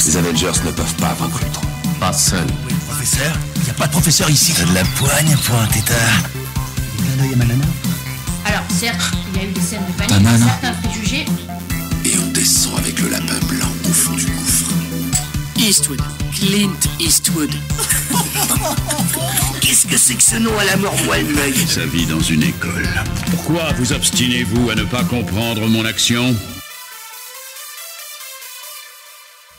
Les Avengers ne peuvent pas vaincre Ultron. Pas seul. Oui, le professeur. Il n'y a pas de professeur ici. T'as de la poigne pour un tétard. Il y a ma nana. Alors, certes, il y a eu des scènes de panique, Banana. certains préjugés. Et on descend avec le lapin blanc au fond du gouffre. Eastwood. Clint Eastwood. Qu'est-ce que c'est que ce nom à la mort moelle l'œil? Sa vie dans une école. Pourquoi vous obstinez-vous à ne pas comprendre mon action?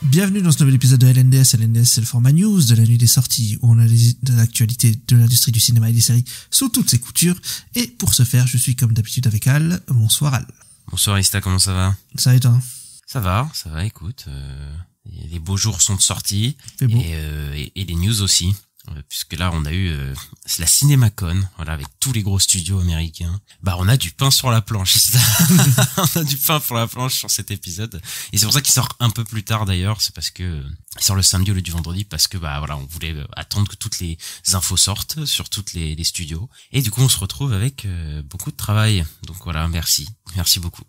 Bienvenue dans ce nouvel épisode de LNDS. LNDS, c'est le format news de la nuit des sorties où on analyse de l'actualité de l'industrie du cinéma et des séries sous toutes ses coutures. Et pour ce faire, je suis comme d'habitude avec Al. Bonsoir Al. Bonsoir Ista, comment ça va? Ça va et toi? Ça va, écoute. Les beaux jours sont sortis C'est beau. et les news aussi. Puisque là on a eu c'est la CinemaCon, voilà, avec tous les gros studios américains. Bah on a du pain sur la planche. On a du pain sur la planche sur cet épisode. Et c'est pour ça qu'il sort un peu plus tard d'ailleurs. C'est parce que il sort le samedi au lieu du vendredi, parce que bah voilà, on voulait attendre que toutes les infos sortent sur toutes les studios. Et du coup on se retrouve avec beaucoup de travail. Donc voilà, merci beaucoup.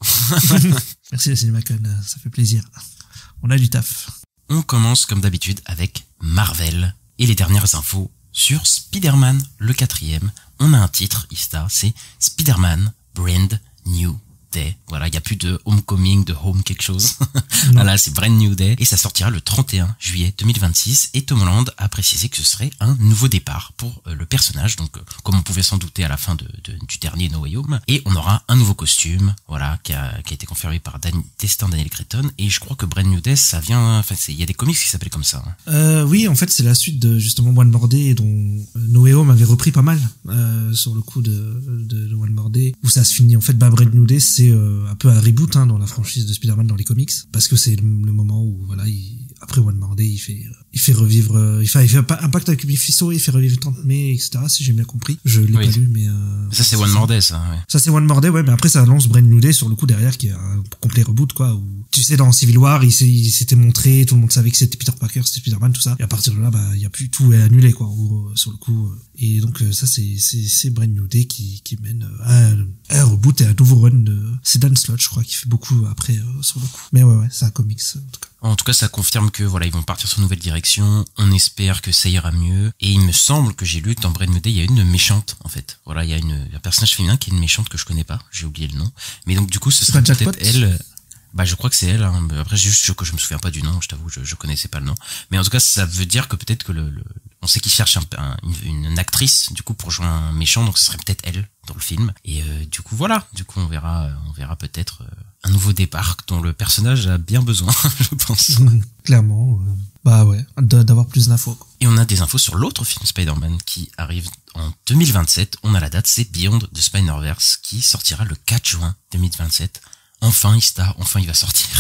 Merci la CinemaCon, ça fait plaisir. On a du taf. On commence comme d'habitude avec Marvel. Et les dernières infos sur Spider-Man, le 4e. On a un titre, Ista, c'est Spider-Man Brand New Day. Voilà, il n'y a plus de Homecoming, de Home quelque chose. Voilà, c'est Brand New Day. Et ça sortira le 31 juillet 2026. Et Tom Holland a précisé que ce serait un nouveau départ pour le personnage. Donc, comme on pouvait s'en douter à la fin du dernier No Way Home. Et on aura un nouveau costume, voilà, qui a été confirmé par Destin Daniel Cretton. Et je crois que Brand New Day, ça vient, enfin, il y a des comics qui s'appellent comme ça. Oui, en fait, c'est la suite de justement One More Day, dont No Way Home avait repris pas mal sur le coup de One More Day, où ça se finit. En fait, Brand New Day, c'est un peu un reboot dans la franchise de Spider-Man dans les comics, parce que c'est le moment où voilà, après One More Day, il fait revivre, il fait un pacte avec Mephisto, il fait revivre Tante May, etc. Si j'ai bien compris, je l'ai pas lu, mais ça c'est One More Day, ça. Ouais. Ça c'est One More Day, ouais, mais après ça lance Brand New Day sur le coup derrière, qui est un complet reboot, quoi. Où, tu sais, dans Civil War, il s'était montré, tout le monde savait que c'était Peter Parker, c'était Spider-Man, tout ça. Et à partir de là, il y a plus, tout est annulé, quoi, en gros, sur le coup. Et donc ça c'est Brand New Day qui mène à un reboot et un nouveau run de, c'est Dan Slott, je crois, qui fait beaucoup après sur le coup. Mais ouais, c'est un comics en tout cas. En tout cas, ça confirme que voilà, ils vont partir sur une nouvelle direction. On espère que ça ira mieux. Et il me semble que j'ai lu que dans Brand New Day, il y a une méchante, en fait. Voilà, il y a un personnage féminin qui est une méchante que je connais pas. J'ai oublié le nom. Mais donc, du coup, ce serait peut-être elle. Bah, je crois que c'est elle, hein. Après, juste que je me souviens pas du nom, je t'avoue, je connaissais pas le nom. Mais en tout cas, ça veut dire que peut-être que on sait qu'il cherche une actrice, du coup, pour jouer un méchant, donc ce serait peut-être elle dans le film. Et, du coup, voilà. Du coup, on verra peut-être, un nouveau départ dont le personnage a bien besoin, je pense. Clairement, bah ouais, d'avoir plus d'infos, quoi. Et on a des infos sur l'autre film Spider-Man qui arrive en 2027. On a la date, c'est Beyond the Spider-Verse, qui sortira le 4 juin 2027. Enfin, Ista, il va sortir.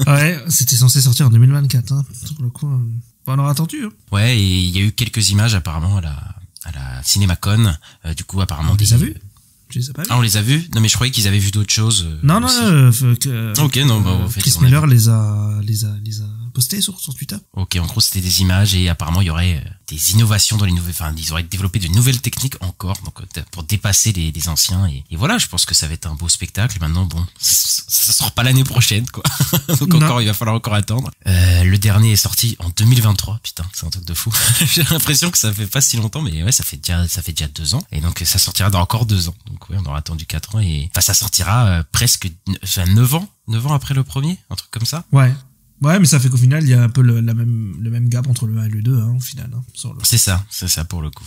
Ouais, c'était censé sortir en 2024, hein. Sur le coup, on aura attendu, hein. Ouais, et il y a eu quelques images apparemment à la CinemaCon. Du coup, apparemment, on les a vus. Je les ai pas vus. Ah, on les a vus? Non, mais je croyais qu'ils avaient vu d'autres choses. Non, ok, non, bah, en fait, Chris Miller les a postés sur Twitter. Ok, en gros, c'était des images et apparemment, il y aurait des innovations dans les nouvelles, enfin, ils auraient développé de nouvelles techniques encore, donc, pour dépasser les anciens et voilà, je pense que ça va être un beau spectacle. Maintenant, bon, ça sort pas l'année prochaine, quoi. Donc encore, il va falloir encore attendre. Le dernier est sorti en 2023. Putain, c'est un truc de fou. J'ai l'impression que ça fait pas si longtemps, mais ouais, ça fait déjà 2 ans. Et donc, ça sortira dans encore 2 ans. Donc, ouais, on aura attendu 4 ans et, enfin, ça sortira presque 9 ans après le premier, un truc comme ça. Ouais, mais ça fait qu'au final, il y a un peu le même gap entre le 1 et le 2, hein, au final. Hein, C'est ça pour le coup.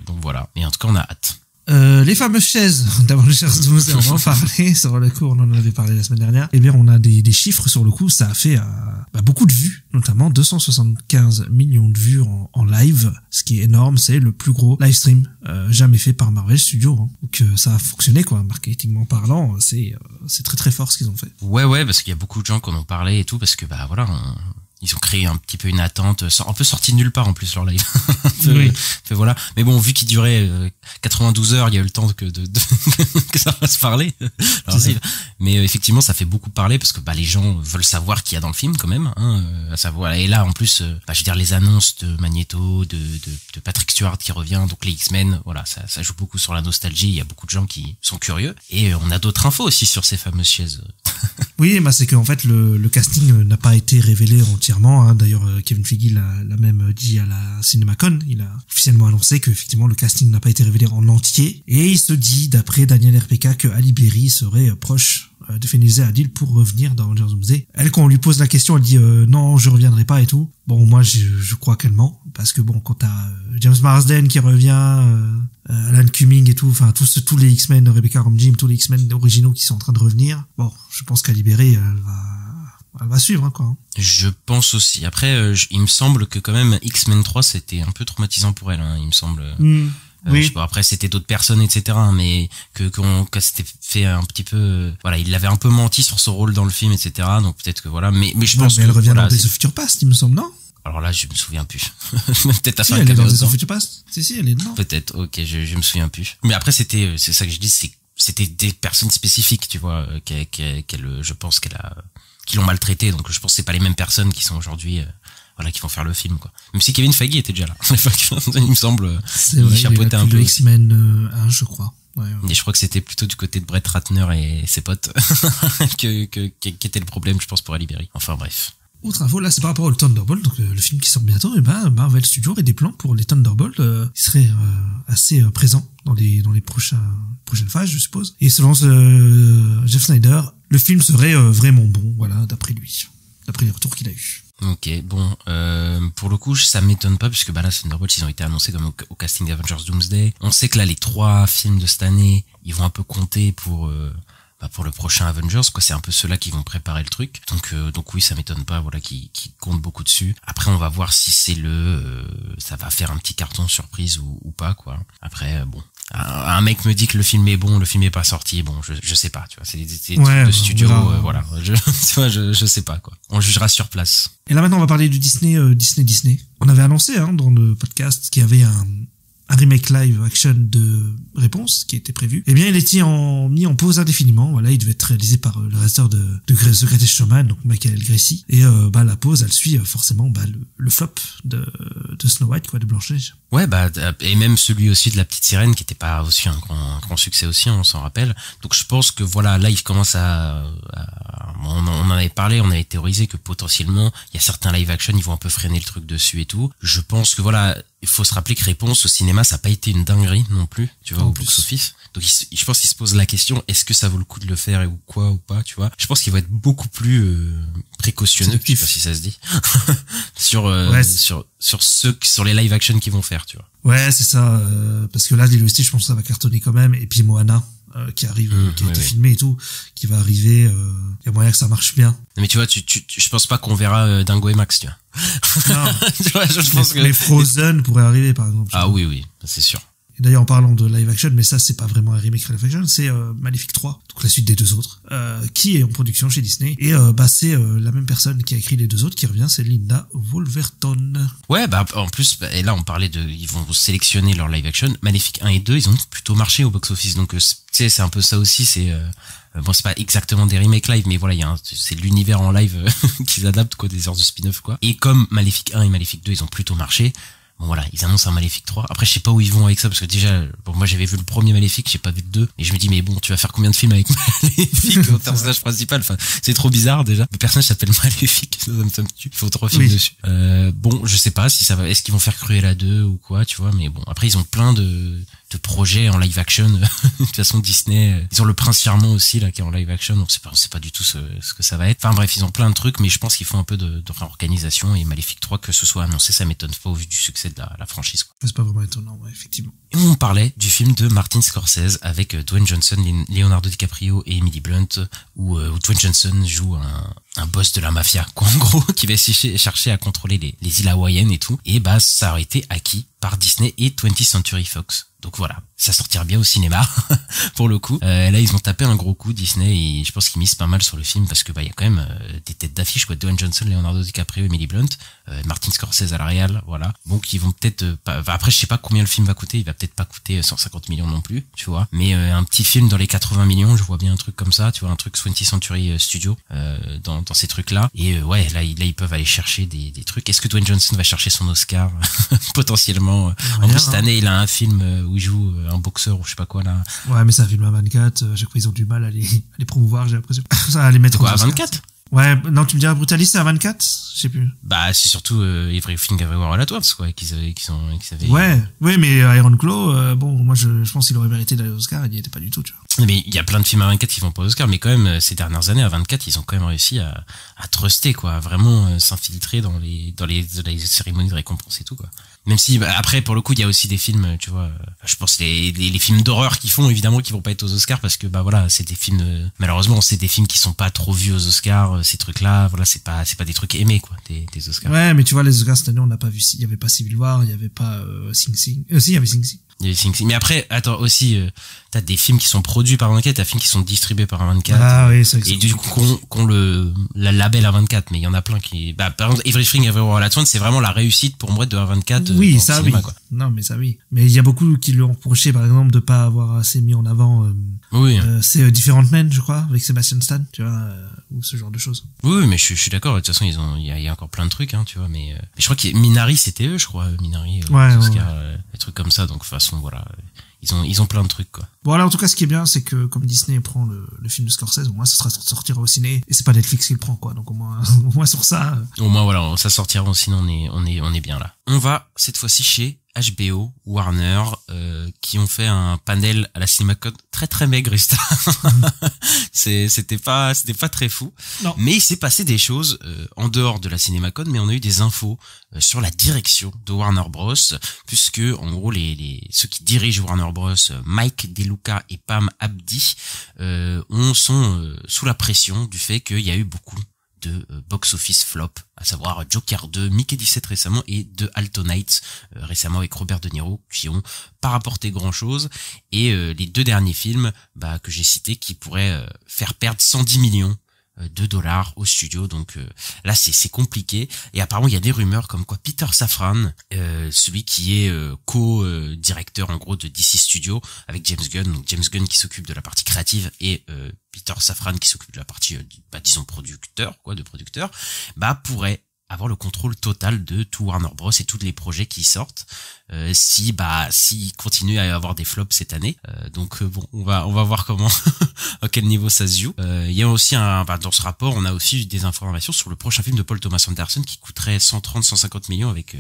Donc voilà. Et en tout cas, on a hâte. Les fameuses chaises, d'abord les chaises dont on va en parler sur le coup, on en avait parlé la semaine dernière. Eh bien, on a des chiffres sur le coup, ça a fait beaucoup de vues, notamment 275 millions de vues en live, ce qui est énorme, c'est le plus gros live stream jamais fait par Marvel Studios. Hein. Donc ça a fonctionné, quoi, marketingment parlant, c'est très très fort ce qu'ils ont fait. Ouais, parce qu'il y a beaucoup de gens qui en ont parlé et tout, parce que bah voilà, ils ont créé un petit peu une attente, un peu sorti de nulle part en plus leur live. Oui. Voilà. Mais bon, vu qu'il durait 92 heures, il y a eu le temps que ça va se parler. Alors, mais effectivement, ça fait beaucoup parler parce que bah les gens veulent savoir qui y a dans le film quand même. Hein, à savoir. Et là, en plus, je veux dire les annonces de Magneto, de Patrick Stewart qui revient, donc les X-Men. Voilà, ça joue beaucoup sur la nostalgie. Il y a beaucoup de gens qui sont curieux. Et on a d'autres infos aussi sur ces fameuses chaises. Oui, bah c'est qu'en fait le casting n'a pas été révélé entièrement fièrement. Hein. D'ailleurs, Kevin Feige l'a même dit à la CinemaCon. Il a officiellement annoncé que effectivement le casting n'a pas été révélé en entier. Et il se dit, d'après Daniel RPK, que Halle Berry serait proche de finaliser un deal pour revenir dans Avengers Doomsday. Elle, quand on lui pose la question, elle dit non, je reviendrai pas et tout. Bon, moi, je crois qu'elle ment, parce que bon, quand t'as James Marsden qui revient, Alan Cumming et tout, enfin tous les X-Men, Rebecca Romijn, tous les X-Men originaux qui sont en train de revenir. Bon, je pense qu'Halle Berry, elle va suivre, hein, quoi. Je pense aussi. Après, il me semble que quand même X-Men 3 c'était un peu traumatisant pour elle, hein, il me semble. Oui. Je sais pas, après c'était d'autres personnes, etc. Mais que c'était fait un petit peu, voilà, il avait un peu menti sur son rôle dans le film, etc. Donc peut-être que voilà, mais je pense mais elle que revient voilà, dans Days of Future Past, il me semble, non? Alors là, je me souviens plus. Peut-être à Si, faire elle est dans Days dedans. of Future Past. Si, elle est dedans. Peut-être, ok, je me souviens plus. Mais après c'est ça que je dis, c'était des personnes spécifiques, tu vois, je pense qui l'ont maltraité. Donc je pense que c'est pas les mêmes personnes qui sont aujourd'hui, voilà, qui vont faire le film, quoi. Même si Kevin Feige était déjà là. Il me semble, il chapeautait un peu. Le X-Men 1, je crois. Ouais. Et je crois que c'était plutôt du côté de Brett Ratner et ses potes qui était le problème, je pense, pour Halle Berry. Enfin bref. Autre info, là, c'est par rapport au Thunderbolt, donc le film qui sort bientôt, et Marvel Studios aurait des plans pour les Thunderbolts, qui seraient assez présents dans les prochaines phases, je suppose. Et selon Jeff Snyder, le film serait vraiment bon, voilà, d'après lui, d'après les retours qu'il a eu. Ok, bon, pour le coup, ça m'étonne pas, puisque là, Thunderbolts, ils ont été annoncés comme au casting d'Avengers Doomsday. On sait que là, les 3 films de cette année, ils vont un peu compter pour le prochain Avengers, quoi. C'est un peu ceux-là qui vont préparer le truc. Donc oui, ça m'étonne pas, voilà, qui comptent beaucoup dessus. Après, on va voir si c'est ça va faire un petit carton surprise ou pas, quoi. Après, bon. Un mec me dit que le film est bon, le film est pas sorti, bon, je sais pas, tu vois, c'est des trucs de studio, voilà, tu vois, je sais pas, quoi. On jugera sur place. Et là maintenant, on va parler du Disney. On avait annoncé, hein, dans le podcast qu'il y avait un remake live action de Réponse qui était prévu. Eh bien, il était mis en pause indéfiniment. Voilà, il devait être réalisé par le réalisateur de The Greatest Showman, donc Michael Gracie. Et la pause, elle suit forcément le flop de Snow White, quoi, de Blanche-Neige. Ouais, et même celui aussi de La Petite Sirène qui était pas aussi un grand succès aussi, on s'en rappelle. Donc je pense que voilà, là il commence on en avait parlé, on avait théorisé que potentiellement il y a certains live action, ils vont un peu freiner le truc dessus et tout. Je pense que voilà, il faut se rappeler que Réponse au cinéma, ça a pas été une dinguerie non plus, tu vois, au box-office. Donc je pense qu'il se pose la question, est-ce que ça vaut le coup de le faire ou quoi ou pas, tu vois. Je pense qu'il va être beaucoup plus précautionneux, je sais pas si ça se dit, sur les live action qu'ils vont faire, tu vois. Ouais, c'est ça, parce que là, Lilo et Stitch, je pense que ça va cartonner quand même, et puis Moana, qui arrive, qui a été filmé et tout, qui va arriver, il y a moyen que ça marche bien. Mais tu vois, je pense pas qu'on verra Dingo et Max, tu vois. Non. Tu vois, je pense que les Frozen pourraient arriver, par exemple. Ah oui, c'est sûr. Et d'ailleurs, en parlant de live action, mais ça, c'est pas vraiment un remake live action, c'est Maléfique 3, donc la suite des 2 autres, qui est en production chez Disney. Et c'est la même personne qui a écrit les 2 autres qui revient, c'est Linda Wolverton. Ouais, en plus, et là, on parlait ils vont sélectionner leur live action. Maléfique 1 et 2, ils ont plutôt marché au box-office, donc tu sais, c'est un peu ça aussi, c'est... bon, c'est pas exactement des remakes live, mais voilà, c'est l'univers en live qu'ils adaptent, quoi, des heures de spin-off, quoi. Et comme Maléfique 1 et Maléfique 2, ils ont plutôt marché, bon voilà, ils annoncent un Maléfique 3. Après, je sais pas où ils vont avec ça, parce que déjà, bon, moi j'avais vu le premier Maléfique, j'ai pas vu le 2, et je me dis, mais bon, tu vas faire combien de films avec Maléfique au personnage principal? Enfin, c'est trop bizarre, déjà. Le personnage s'appelle Maléfique, ça me tue. Il faut 3 films dessus. Bon, je sais pas si ça va, est-ce qu'ils vont faire Cruella 2 ou quoi, tu vois, mais bon, après, ils ont plein de projets en live action. De toute façon, Disney, ils ont le Prince Charmant aussi, là, qui est en live action, donc on sait pas du tout ce que ça va être. Enfin bref, ils ont plein de trucs, mais je pense qu'ils font un peu de réorganisation, et Maléfique 3, que ce soit annoncé, ça m'étonne pas au vu du succès de la franchise, quoi. C'est pas vraiment étonnant, ouais, effectivement. Et on parlait du film de Martin Scorsese avec Dwayne Johnson, Leonardo DiCaprio et Emily Blunt, où Dwayne Johnson joue un boss de la mafia, quoi, en gros, qui va chercher à contrôler les îles hawaïennes et tout. Et ça aurait été acquis par Disney et 20th Century Fox. Donc voilà, ça sortira bien au cinéma pour le coup. Là, ils ont tapé un gros coup, Disney, et je pense qu'ils misent pas mal sur le film, parce que il y a quand même des têtes d'affiche, quoi. Dwayne Johnson, Leonardo DiCaprio, Emily Blunt, Martin Scorsese à la réal, voilà. Donc ils vont peut-être après, je sais pas combien le film va coûter, il va peut-être pas coûter 150 millions non plus, tu vois. Mais un petit film dans les 80 millions, je vois bien un truc comme ça, tu vois, un truc 20th Century Studio dans ces trucs-là. Et là ils peuvent aller chercher des trucs. Est-ce que Dwayne Johnson va chercher son Oscar potentiellement? En plus, cette année, il a un film où il joue un boxeur ou je sais pas quoi, là. Ouais, mais c'est un film à 24, à chaque fois ils ont du mal à les promouvoir, j'ai l'impression. Ça, à les mettre quoi, à 24? Ouais, non, tu me dirais Brutalist, c'est à 24? Je sais plus. Bah, c'est surtout Everything Everywhere All At Once, quoi, qu'ils avaient. Ouais, oui, mais Iron Claw, bon, moi, je pense qu'il aurait mérité d'aller aux Oscars, il n'y était pas du tout, tu vois. Mais il y a plein de films à 24 qui vont pas aux Oscars, mais quand même, ces dernières années, à 24, ils ont quand même réussi à truster, quoi, à vraiment s'infiltrer dans les cérémonies de récompense et tout, quoi. Même si, bah, après, pour le coup, il y a aussi des films, tu vois, je pense les films d'horreur qu'ils font, évidemment, qui vont pas être aux Oscars parce que, bah voilà, c'est des films, malheureusement, c'est des films qui sont pas trop vus aux Oscars, ces trucs-là, voilà, c'est pas des trucs aimés, quoi, des Oscars. Ouais, mais tu vois, les Oscars cette année, on n'a pas vu, il y avait pas Civil War, il y avait pas Sing Sing. Si, il y avait Sing Sing. Mais après, attends, aussi, t'as des films qui sont produits par 24, t'as des films qui sont distribués par 24. Ah oui, c'est vrai. Et du coup, qu'on le label à 24, mais il y en a plein qui, bah, par exemple, Everything Everywhere All At Once, c'est vraiment la réussite pour moi de 24. Oui, ça, cinéma, oui. Quoi. Non, mais ça, oui. Mais il y a beaucoup qui lui ont reproché, par exemple, de pas avoir assez mis en avant, oui. c'est Different Men, je crois, avec Sebastian Stan, tu vois, ou ce genre de choses. Oui, mais je suis d'accord. De toute façon, il y a encore plein de trucs, hein, tu vois, mais je crois que Minari, c'était eux, je crois, Minari, ouais, Oscar, des trucs comme ça, donc, de toute façon, voilà. Ils ont plein de trucs, quoi. Bon, alors, en tout cas, ce qui est bien, c'est que, comme Disney prend le film de Scorsese, au moins, ça sortira au ciné, et c'est pas Netflix qui le prend, quoi. Donc, au moins sur ça. Au moins, voilà, ça sortira, sinon on est bien là. On va, cette fois-ci, chez HBO, Warner, qui ont fait un panel à la CinemaCon très très maigre, c'était pas très fou. Non. Mais il s'est passé des choses, en dehors de la CinemaCon, mais on a eu des infos, sur la direction de Warner Bros, puisque, en gros, ceux qui dirigent Warner Bros, Mike DeLuca et Pam Abdi, sont sous la pression du fait qu'il y a eu beaucoup de box-office flop, à savoir Joker 2, Mickey 17 récemment et The Altonites récemment avec Robert De Niro, qui ont pas rapporté grand-chose, et les deux derniers films que j'ai cités qui pourraient faire perdre 110 millions de dollars au studio. Donc là c'est compliqué, et apparemment il y a des rumeurs comme quoi Peter Safran, celui qui est co-directeur en gros de DC Studios avec James Gunn, donc James Gunn qui s'occupe de la partie créative et Peter Safran qui s'occupe de la partie disons producteur, pourrait avoir le contrôle total de tout Warner Bros et tous les projets qui sortent, s'il continue à y avoir des flops cette année. Donc bon, on va voir comment à quel niveau ça se joue. Il y a aussi dans ce rapport, on a aussi eu des informations sur le prochain film de Paul Thomas Anderson qui coûterait 130-150 millions avec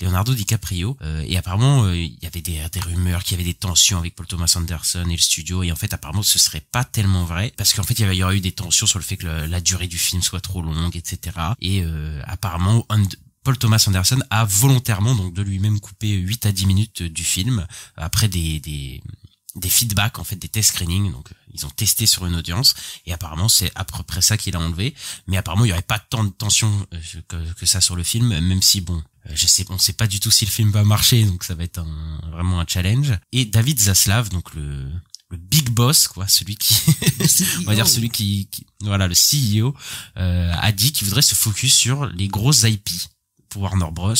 Leonardo DiCaprio, et apparemment il y avait des rumeurs qu'il y avait des tensions avec Paul Thomas Anderson et le studio, et en fait apparemment ce serait pas tellement vrai, parce qu'en fait il y aurait eu des tensions sur le fait que la durée du film soit trop longue, etc. Et apparemment Paul Thomas Anderson a volontairement donc de lui-même coupé 8 à 10 minutes du film après des feedbacks, en fait, des test screenings. Donc ils ont testé sur une audience, et apparemment c'est à peu près ça qu'il a enlevé. Mais apparemment il y aurait pas tant de tension que ça sur le film, même si bon, on sait pas du tout si le film va marcher, donc ça va être vraiment un challenge. Et David Zaslav, donc le big boss, quoi, celui qui on va dire celui qui voilà, le CEO, a dit qu'il voudrait se focus sur les grosses IP pour Warner Bros,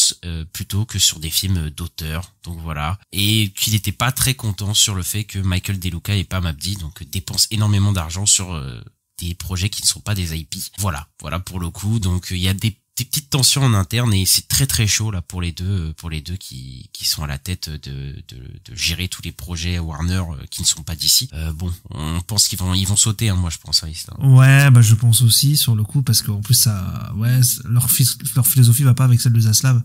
plutôt que sur des films d'auteur. Donc voilà, et qu'il n'était pas très content sur le fait que Michael DeLuca et Pam Abdi donc dépensent énormément d'argent sur des projets qui ne sont pas des IP. Voilà pour le coup. Donc il y a des petites tensions en interne, et c'est très très chaud là pour les deux qui sont à la tête de gérer tous les projets Warner qui ne sont pas d'ici. Bon, on pense qu'ils vont sauter, hein, moi je pense. Ouais, je pense aussi sur le coup, parce qu'en plus ça, ouais, leur philosophie va pas avec celle de Zaslav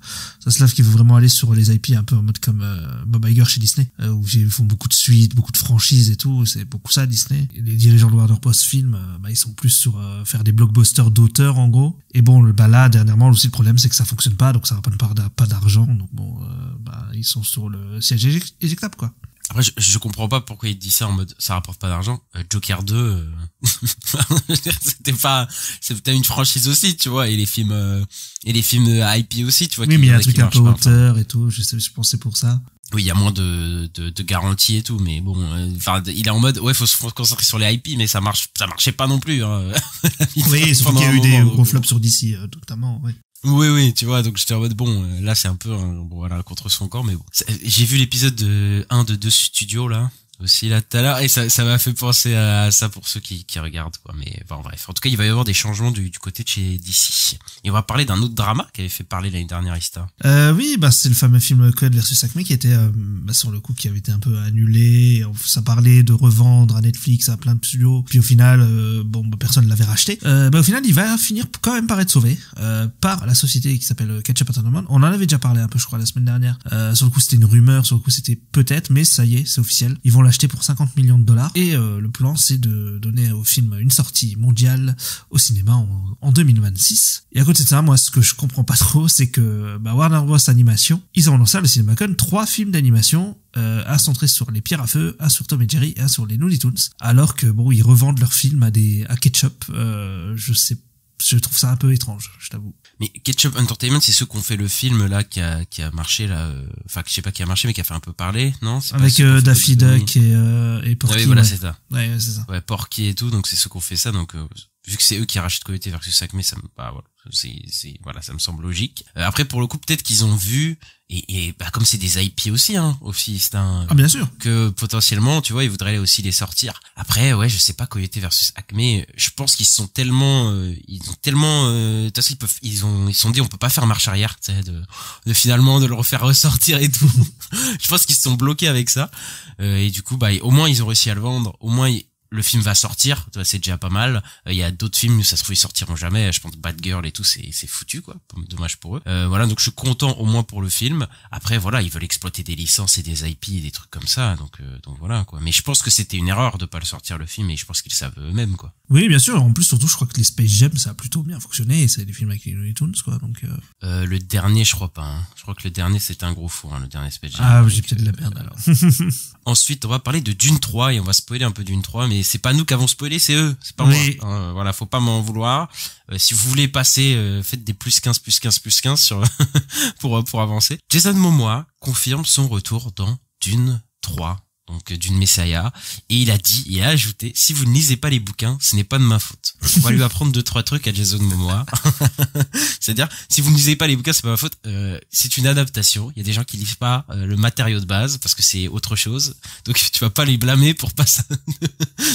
qui veut vraiment aller sur les IP un peu en mode comme Bob Iger chez Disney, où ils font beaucoup de suites, beaucoup de franchises et tout. C'est beaucoup ça Disney. Et les dirigeants de Warner Bros Film, ils sont plus sur faire des blockbusters d'auteurs en gros. Et bon, là dernièrement aussi le problème c'est que ça fonctionne pas, donc ça rapporte pas d'argent, donc bon ils sont sur le siège éjectable, quoi. Après je comprends pas pourquoi il dit ça en mode ça rapporte pas d'argent. Joker 2 c'était une franchise aussi, tu vois, et les films IP aussi, tu vois. Oui, mais il y a un truc un peu auteur et tout, je pense c'est pour ça. Oui, il y a moins de garanties et tout, mais bon, il est en mode, ouais, faut se concentrer sur les IP, mais ça marchait pas non plus, hein. Oui, sauf qu'il y a eu des gros flops sur DC, notamment, ouais. Oui, tu vois, donc j'étais en mode, bon, là, c'est un peu, bon, voilà, contre son corps, mais bon. J'ai vu l'épisode 1 de 2 studios, là, aussi là tout à l'heure, et ça m'a fait penser à ça pour ceux qui regardent, quoi. Mais bon, bref. En tout cas, il va y avoir des changements du côté de chez DC. Et on va parler d'un autre drama qui avait fait parler l'année dernière, Ista. Oui, c'est le fameux film Coed versus Acme qui était, sur le coup, qui avait été un peu annulé. Ça parlait de revendre à Netflix, à plein de studios. Puis au final, personne l'avait racheté. Au final, il va finir quand même par être sauvé, par la société qui s'appelle Ketchup Entertainment. On en avait déjà parlé un peu, je crois, la semaine dernière. Sur le coup, c'était une rumeur, sur le coup, c'était peut-être, mais ça y est, c'est officiel. Ils vont l'acheter pour 50 millions de dollars. Et le plan, c'est de donner au film une sortie mondiale au cinéma en 2026. Et à côté de ça, moi, ce que je comprends pas trop, c'est que Warner Bros Animation, ils ont lancé à le CinemaCon 3 films d'animation, un centré sur les pierres à feu, un sur Tom et Jerry et un sur les Looney Tunes. Alors que ils revendent leurs films à Ketchup. Je trouve ça un peu étrange, je t'avoue. Mais Ketchup Entertainment, c'est ceux qui ont fait le film là qui a marché là, enfin je sais pas qui a marché mais qui a fait un peu parler, non? Avec Daffy Duck et Porky. Oui, voilà, c'est ça. Ouais, c'est ça. Ouais, Porky et tout, donc c'est ceux qui ont fait ça, donc vu que c'est eux qui rachètent Coyote versus Acme, ça me semble logique. Après pour le coup, peut-être qu'ils ont vu et comme c'est des IP aussi c'est ah bien sûr que potentiellement, tu vois, ils voudraient aussi les sortir. Après ouais, je sais pas, Coyote versus Acme, je pense qu'ils sont tellement ils se sont dit on peut pas faire marche arrière, tu sais, de finalement de le refaire ressortir et tout. Je pense qu'ils se sont bloqués avec ça. Et du coup au moins ils ont réussi à le vendre, au moins le film va sortir, c'est déjà pas mal. Il y a d'autres films où ça se trouve ils sortiront jamais. Je pense Bad Girl et tout, c'est foutu quoi. Dommage pour eux. Voilà, donc je suis content au moins pour le film. Après voilà, ils veulent exploiter des licences et des IP et des trucs comme ça, donc voilà quoi. Mais je pense que c'était une erreur de pas le sortir le film, et je pense qu'ils le savent eux-mêmes quoi. Oui, bien sûr. En plus, surtout, je crois que les Space Jam, ça a plutôt bien fonctionné. Et c'est des films avec les Looney Tunes, quoi. Donc. Le dernier, je crois pas. Je crois que le dernier c'était un gros four, le dernier Space Jam. Ah, j'ai peut-être de la merde alors. Ensuite, on va parler de Dune 3 et on va spoiler un peu Dune 3, mais c'est pas nous qui avons spoilé, c'est eux, c'est pas moi. Voilà, faut pas m'en vouloir. Si vous voulez passer, faites des plus 15 sur pour avancer. Jason Momoa confirme son retour dans Dune 3. Donc Dune Messiah, et il a ajouté: si vous ne lisez pas les bouquins, ce n'est pas de ma faute. On va lui apprendre 2-3 trucs à Jason Momoa. C'est-à-dire, si vous ne lisez pas les bouquins, c'est pas ma faute. C'est une adaptation. Il y a des gens qui lisent pas le matériau de base parce que c'est autre chose. Donc tu vas pas les blâmer pour pas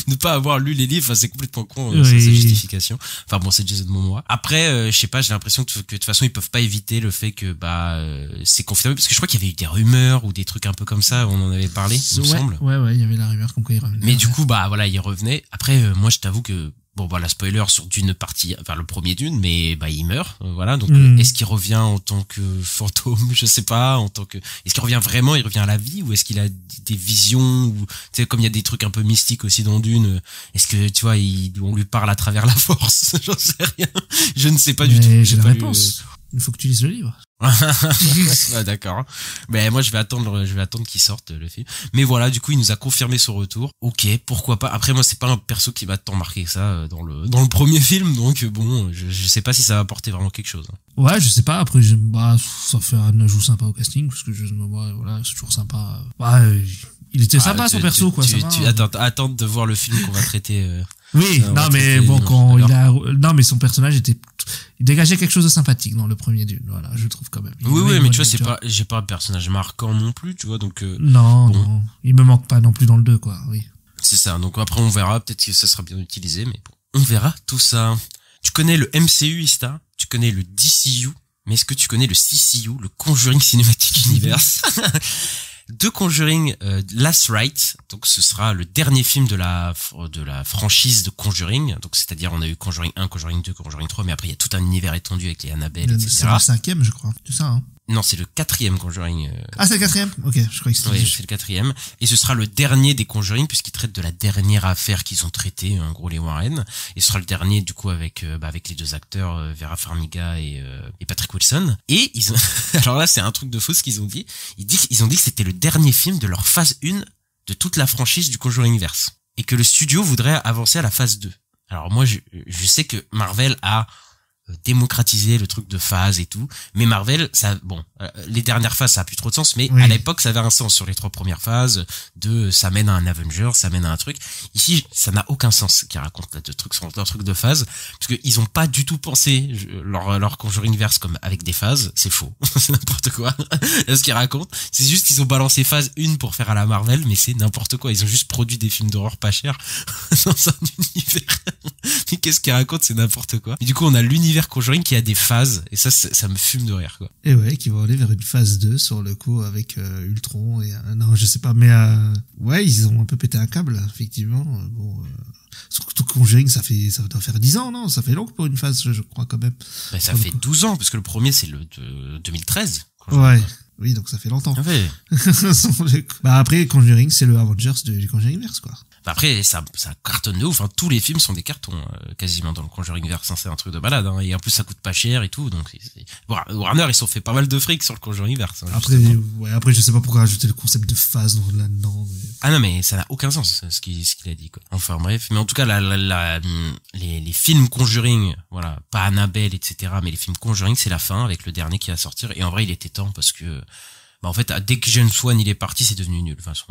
ne pas avoir lu les livres. Enfin, c'est complètement con cette justification. Enfin bon, c'est Jason Momoa. Après, je sais pas, j'ai l'impression que de toute façon ils peuvent pas éviter le fait que c'est confirmé, parce que je crois qu'il y avait eu des rumeurs ou des trucs un peu comme ça. On en avait parlé. Ouais, il y avait la rumeur comme quoi il revenait. Mais du coup, voilà, il revenait. Après, moi, je t'avoue que, spoiler sur Dune partie, enfin, le premier Dune, mais, il meurt, voilà. Donc, est-ce qu'il revient en tant que fantôme? Je sais pas, est-ce qu'il revient vraiment, il revient à la vie, ou est-ce qu'il a des visions, ou, tu sais, comme il y a des trucs un peu mystiques aussi dans Dune, est-ce que, tu vois, on lui parle à travers la force? J'en sais rien. Je ne sais pas du tout. J'ai la réponse. Il faut que tu lises le livre. Ouais, d'accord. Mais moi je vais attendre qu'il sorte le film. Mais voilà, du coup il nous a confirmé son retour. Ok, pourquoi pas. Après moi c'est pas un perso qui va tant marquer que ça dans le premier film, donc bon, je sais pas si ça va apporter vraiment quelque chose. Ouais, je sais pas. Après ça fait un ajout sympa au casting, parce que voilà, c'est toujours sympa. Il était sympa son perso quoi. Attends de voir le film qu'on va traiter. Oui, non mais mais son personnage il dégageait quelque chose de sympathique dans le premier Dune, voilà, je trouve quand même. Oui, mais tu vois, j'ai pas un personnage marquant non plus, tu vois, donc non, il me manque pas non plus dans le 2 quoi, oui. C'est ça, donc après on verra, peut-être que ça sera bien utilisé, mais bon, on verra tout ça. Tu connais le MCU, Ista, tu connais le DCU, mais est-ce que tu connais le CCU, le Conjuring Cinematic Universe? De Conjuring Last Rite, donc ce sera le dernier film de la franchise de Conjuring, donc c'est-à-dire on a eu Conjuring 1, Conjuring 2, Conjuring 3, mais après il y a tout un univers étendu avec les Annabelle, etc. C'est le 5e je crois, c'est ça Non, c'est le 4e Conjuring. Ah, c'est le 4e? Ok, je croyais que c'était... Oui, c'est le 4e. Et ce sera le dernier des Conjuring, puisqu'ils traitent de la dernière affaire qu'ils ont traitée, en gros, les Warren. Et ce sera le dernier, du coup, avec les deux acteurs, Vera Farmiga et Patrick Wilson. Et alors là, c'est un truc de fou ce qu'ils ont dit. Ils ont dit que c'était le dernier film de leur phase 1 de toute la franchise du Conjuringverse. Et que le studio voudrait avancer à la phase 2. Alors moi, je sais que Marvel a démocratiser le truc de phase et tout. Mais Marvel, ça, les dernières phases, ça a plus trop de sens, mais Oui. à l'époque, ça avait un sens sur les 3 premières phases ça mène à un Avenger, ça mène à un truc. Ici, ça n'a aucun sens ce qu'ils racontent là, de trucs sur leur truc de phase, parce que ils ont pas du tout pensé leur Conjuringverse comme avec des phases, c'est faux. C'est n'importe quoi. Ce qu'ils racontent, c'est juste qu'ils ont balancé phase 1 pour faire à la Marvel, mais c'est n'importe quoi. Ils ont juste produit des films d'horreur pas chers dans un univers. Mais qu'est-ce qu'ils racontent, c'est n'importe quoi. Et du coup, on a l'univers Conjuring qui a des phases, et ça me fume de rire, quoi. Et ouais, qui vont aller vers une phase 2 sur le coup avec Ultron et non, je sais pas, mais ouais, ils ont un peu pété un câble, effectivement. Surtout Conjuring, ça doit faire 10 ans, non? Ça fait long pour une phase, je crois, quand même. Ben, ça fait 12 ans, parce que le premier, c'est le de 2013. Conjuring, Ouais. quoi. Oui, donc ça fait longtemps. Ah ouais. Bah après, Conjuring, c'est le Avengers du Conjuringverse, quoi. Bah après, ça cartonne de ouf. Enfin, tous les films sont des cartons, quasiment dans le Conjuringverse. Hein, c'est un truc de malade. Hein. Et en plus, ça coûte pas cher et tout. Donc, Warner, ils se sont fait pas mal de fric sur le Conjuringverse. Hein, Après, je sais pas pourquoi rajouter le concept de phase là-dedans. Mais... Ah non, mais ça n'a aucun sens, ce qu'il a dit, quoi. Enfin, bref. Mais en tout cas, les films Conjuring, voilà, pas Annabelle, etc., mais les films Conjuring, c'est la fin avec le dernier qui va sortir. Et en vrai, il était temps parce que, en fait, dès que James Wan il est parti, c'est devenu nul, de toute façon.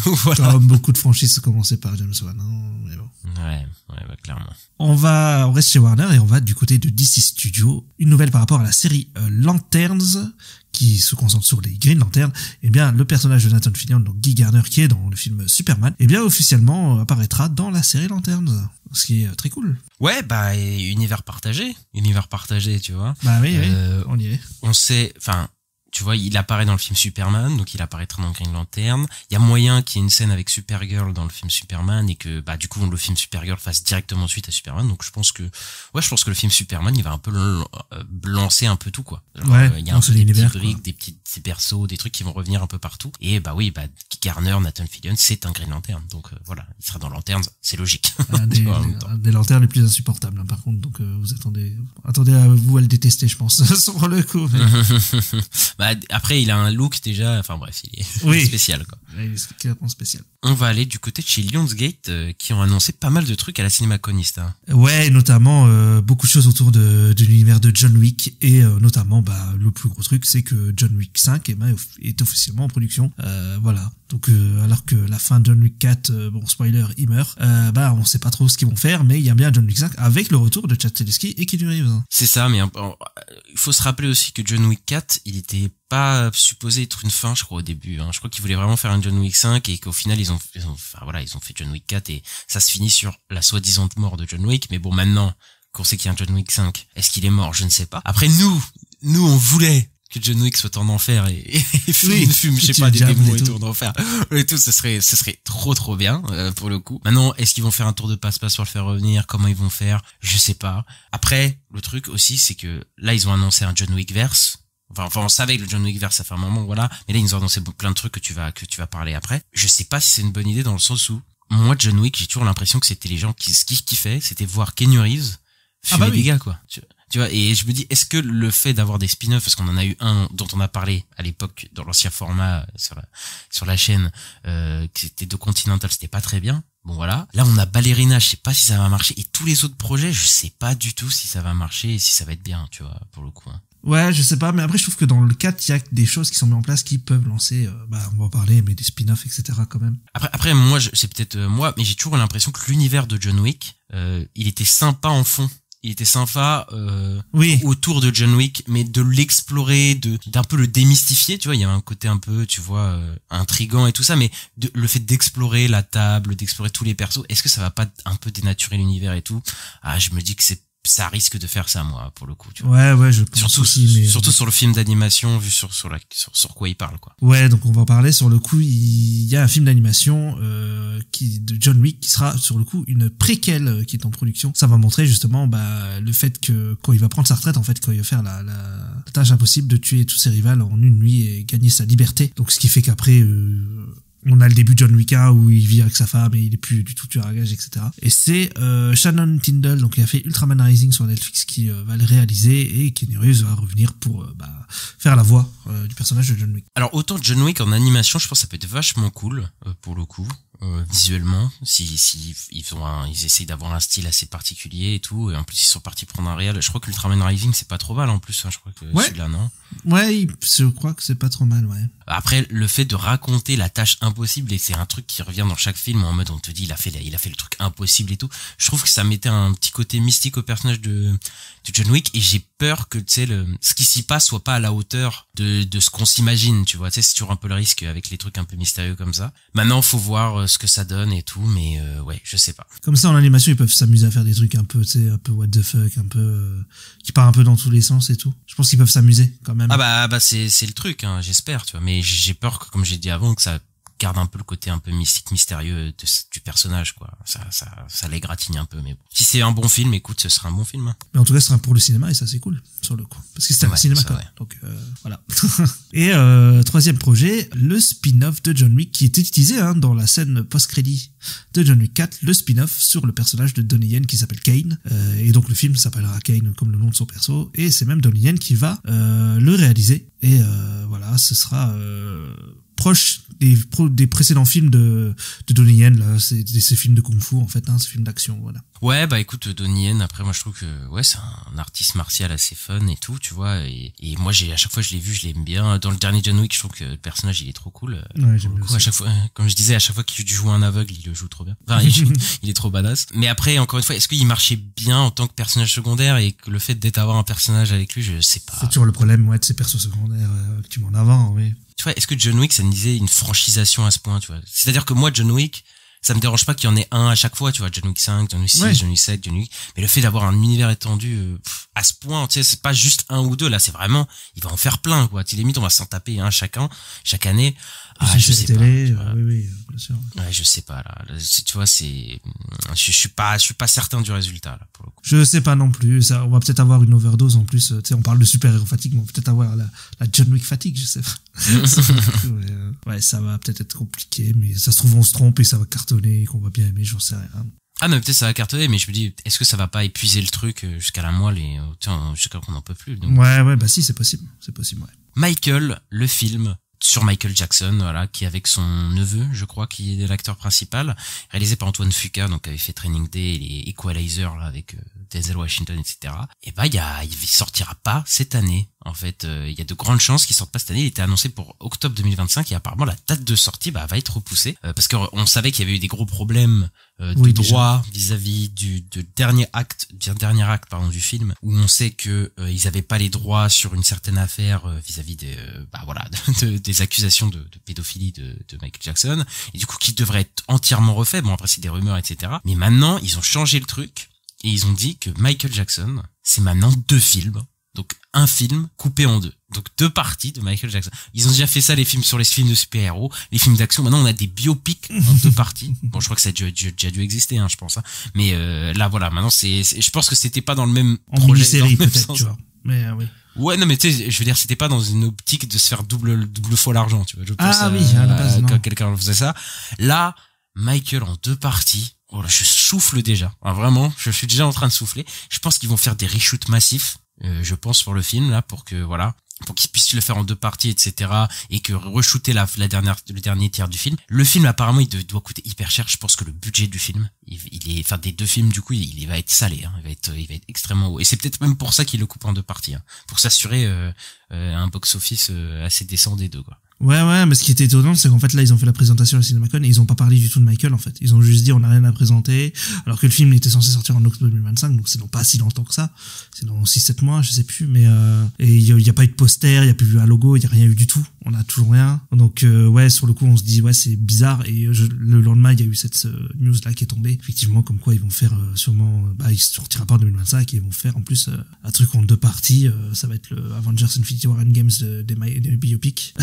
Donc voilà. Comme beaucoup de franchises commençaient par James Wan, hein, mais bon. Ouais, clairement. On reste chez Warner et on va du côté de DC Studios. Une nouvelle par rapport à la série Lanterns, qui se concentre sur les Green Lanterns. Eh bien, le personnage de Nathan Fillion, donc Guy Garner, qui est dans le film Superman, eh bien, officiellement apparaîtra dans la série Lanterns. Ce qui est très cool. Ouais, univers partagé, tu vois. Bah oui, on y est. On sait, enfin, tu vois, il apparaît dans le film Superman, donc il apparaîtra dans Green Lantern. Il y a moyen qu'il y ait une scène avec Supergirl dans le film Superman et que, du coup, le film Supergirl fasse directement suite à Superman. Donc je pense que le film Superman, il va un peu lancer un peu tout, quoi. Genre, ouais, il y a un peu des petits briques, des petits persos, des trucs qui vont revenir un peu partout. Et Garner, Nathan Fillion, c'est un Green Lantern. Donc voilà, il sera dans Lanterns, c'est logique. Un des lanternes les plus insupportables, hein, par contre. Donc vous attendez à vous à le détester, je pense, sur le coup. Après, il a un look déjà, enfin bref, il est spécial, quoi. Il est clairement spécial. On va aller du côté de chez Lionsgate, qui ont annoncé pas mal de trucs à la CinemaConist. Hein. Ouais, notamment beaucoup de choses autour de l'univers de John Wick et notamment le plus gros truc, c'est que John Wick 5 est officiellement en production. Voilà. Donc alors que la fin de John Wick 4, spoiler, il meurt. On sait pas trop ce qu'ils vont faire, mais il y a bien John Wick 5 avec le retour de Chad Stahelski et Keanu Reeves. C'est ça, mais il faut se rappeler aussi que John Wick 4, il était pas supposé être une fin, je crois, au début. Hein. Je crois qu'ils voulaient vraiment faire un John Wick 5 et qu'au final, ils ont fait John Wick 4 et ça se finit sur la soi-disant mort de John Wick. Mais bon, maintenant qu'on sait qu'il y a un John Wick 5, est-ce qu'il est mort? Je ne sais pas. Après, nous, on voulait que John Wick soit en enfer et fume, je sais pas, des démons et tout en enfer. Et tout, ce serait trop bien, pour le coup. Maintenant, est-ce qu'ils vont faire un tour de passe-passe pour le faire revenir? Comment ils vont faire? Je sais pas. Après, le truc aussi, c'est que là, ils ont annoncé un John Wick verse. Enfin, on savait que le John Wick verse, ça fait un moment, voilà. Mais là, ils nous ont annoncé plein de trucs que tu vas parler après. Je sais pas si c'est une bonne idée dans le sens où, moi, John Wick, j'ai toujours l'impression que c'était les gens qui kiffaient, c'était voir Keanu Reeves fumer des gars, quoi. Tu vois, et je me dis, est-ce que le fait d'avoir des spin-offs, parce qu'on en a eu un dont on a parlé à l'époque dans l'ancien format sur la chaîne, qui c'était de Continental, c'était pas très bien. Bon voilà. Là on a Ballerina, je sais pas si ça va marcher, et tous les autres projets, je sais pas du tout si ça va marcher et si ça va être bien, tu vois, pour le coup. Hein. Ouais, je sais pas, mais après je trouve que dans le 4, il y a des choses qui sont mises en place qui peuvent lancer, on va en parler, mais des spin-offs, etc. quand même. Après moi, c'est peut-être moi, mais j'ai toujours l'impression que l'univers de John Wick, il était sympa en fond. Il était sympa autour de John Wick, mais de l'explorer, d'un peu le démystifier, tu vois, il y avait un côté un peu, tu vois, intriguant et tout ça, mais le fait d'explorer la table, d'explorer tous les persos, est-ce que ça va pas un peu dénaturer l'univers et tout? Ah, je me dis que ça risque de faire ça, moi, pour le coup, tu vois. Ouais, je pense surtout sur le film d'animation, vu sur quoi il parle, quoi. Ouais, donc on va en parler. Sur le coup, il y a un film d'animation de John Wick qui sera sur le coup une préquelle qui est en production. Ça va montrer justement le fait que quand il va prendre sa retraite, en fait, quand il va faire la tâche impossible de tuer tous ses rivales en une nuit et gagner sa liberté. Donc ce qui fait qu'après on a le début de John Wick 1 où il vit avec sa femme et il est plus du tout tueur à gages, etc. Et c'est Shannon Tindall, donc il a fait Ultraman Rising sur Netflix, qui va le réaliser, et Keanu Reeves va revenir pour faire la voix du personnage de John Wick. Alors autant John Wick en animation, je pense que ça peut être vachement cool pour le coup. visuellement, si ils essayent d'avoir un style assez particulier et tout, et en plus ils sont partis prendre un réel. Je crois que Ultraman Rising c'est pas trop mal en plus, hein, je crois que celui-là non. Ouais, je crois que c'est pas trop mal, ouais. Après le fait de raconter la tâche impossible, et c'est un truc qui revient dans chaque film en mode on te dit il a fait le truc impossible et tout. Je trouve que ça mettait un petit côté mystique au personnage de John Wick, et j'ai peur que tu sais ce qui s'y passe soit pas à la hauteur de ce qu'on s'imagine, tu vois. Tu sais, c'est toujours un peu le risque avec les trucs un peu mystérieux comme ça. Maintenant faut voir ce que ça donne et tout, mais ouais, je sais pas. Comme ça en animation ils peuvent s'amuser à faire des trucs un peu, tu sais, un peu what the fuck, un peu qui part un peu dans tous les sens et tout. Je pense qu'ils peuvent s'amuser quand même. Ah bah c'est le truc, hein, j'espère, tu vois. Mais j'ai peur que, comme j'ai dit avant, que ça garde un peu le côté un peu mystique, mystérieux du personnage, quoi. Ça l'égratigne un peu, mais bon. Si c'est un bon film, écoute, ce sera un bon film. Hein. Mais en tout cas, ce sera pour le cinéma, et ça, c'est cool, sur le coup. Parce que c'était un cinéma, quoi. Ouais. Donc, voilà. Et, troisième projet, le spin-off de John Wick, qui était utilisé, hein, dans la scène post-crédit de John Wick 4, le spin-off sur le personnage de Donnie Yen, qui s'appelle Kane. Et donc, le film s'appellera Kane, comme le nom de son perso, et c'est même Donnie Yen qui va, le réaliser. Et, voilà, ce sera, proche des précédents films de Donnie Yen, là, c'est ces films de kung-fu, en fait, hein, ces films d'action, voilà. Ouais, bah écoute, Donnie Yen, après moi je trouve que ouais, c'est un artiste martial assez fun et tout, tu vois, et moi à chaque fois je l'ai vu, je l'aime bien. Dans le dernier John Wick, je trouve que le personnage il est trop cool. Ouais, j'aime bien. À chaque fois, comme je disais, à chaque fois qu'il joue un aveugle, il le joue trop bien. Enfin, il est trop badass. Mais après, encore une fois, est-ce qu'il marchait bien en tant que personnage secondaire, et que le fait d'avoir un personnage avec lui, je sais pas. C'est toujours le problème, ouais, de ces persos secondaires que tu mets en avant, oui. Tu vois, est-ce que John Wick, ça me disait une franchisation à ce point, tu vois? C'est-à-dire que moi, John Wick, ça me dérange pas qu'il y en ait un à chaque fois, tu vois, John Wick 5, John Wick 6, ouais. John Wick 7, John Wick, mais le fait d'avoir un univers étendu à ce point, tu sais, c'est pas juste un ou deux, là, c'est vraiment, il va en faire plein, quoi. Tu limite, on va s'en taper un chaque année. Ah, je sais télé, pas. Oui, bien sûr. Ouais, je sais pas, là. Tu vois, je suis pas certain du résultat, là, pour le coup. Je sais pas non plus. Ça, on va peut-être avoir une overdose en plus. Tu sais, on parle de super-héros fatigue, mais on va peut-être avoir la John Wick fatigue, je sais pas. Ouais, ça va peut-être être compliqué, mais ça se trouve, on se trompe et ça va cartonner et qu'on va bien aimer, j'en sais rien. Ah non, peut-être ça va cartonner, mais je me dis, est-ce que ça va pas épuiser le truc jusqu'à la moelle et jusqu'à qu'on n'en peut plus, donc... Ouais, bah si, c'est possible, ouais. Michael, le film sur Michael Jackson, voilà, qui est avec son neveu, je crois, qui est l'acteur principal, réalisé par Antoine Fuqua, donc qui avait fait Training Day et les Equalizer, là, avec Denzel Washington, etc. Et bah, il sortira pas cette année. En fait, il y a de grandes chances qu'il sorte pas cette année. Il était annoncé pour octobre 2025, et apparemment la date de sortie va être repoussée, parce qu'on savait qu'il y avait eu des gros problèmes de droit vis-à-vis du dernier acte du film, où on sait que ils avaient pas les droits sur une certaine affaire vis-à-vis des accusations de pédophilie de Michael Jackson, et du coup qui devrait être entièrement refait. Bon, après c'est des rumeurs, etc. Mais maintenant ils ont changé le truc, et ils ont dit que Michael Jackson, c'est maintenant 2 films. Donc un film coupé en 2. Donc 2 parties de Michael Jackson. Ils ont déjà fait ça, les films sur les films de super-héros, les films d'action. Maintenant on a des biopics en 2 parties. Bon, je crois que ça a déjà dû exister, hein, je pense. Hein. Mais là voilà, maintenant je pense que c'était pas dans le même en projet, mini-série peut-être, tu vois. Mais oui. Ouais, non, mais tu sais, je veux dire, c'était pas dans une optique de se faire double fois l'argent, tu vois. Je pense à la base, quand quelqu'un faisait ça. Là, Michael en 2 parties. Oh là, je souffle déjà. Enfin, vraiment, je suis déjà en train de souffler. Je pense qu'ils vont faire des reshoots massifs. Je pense pour le film là, pour qu'ils puissent le faire en 2 parties, etc. et que re-shooter le dernier tiers du film. Le film apparemment il doit coûter hyper cher. Je pense que le budget du film, des 2 films du coup, il va être salé, hein. Il va être extrêmement haut. Et c'est peut-être même pour ça qu'il le coupe en 2 parties, hein, pour s'assurer un box-office assez décent des 2, quoi. Ouais, mais ce qui était étonnant, c'est qu'en fait, là, ils ont fait la présentation à la CinemaCon et ils ont pas parlé du tout de Michael, en fait. Ils ont juste dit, on n'a rien à présenter, alors que le film était censé sortir en octobre 2025, donc c'est dans pas si longtemps que ça. C'est dans 6-7 mois, je sais plus, mais, et il y a pas eu de poster, il y a plus eu un logo, il y a rien eu du tout. On a toujours rien. Donc, ouais, sur le coup, on se dit, ouais, c'est bizarre, et le lendemain, il y a eu cette news-là qui est tombée. Effectivement, comme quoi ils vont faire, sûrement, il sortira pas en 2025 et ils vont faire, en plus, un truc en 2 parties, ça va être le Avengers Infinity War Endgames des biopics.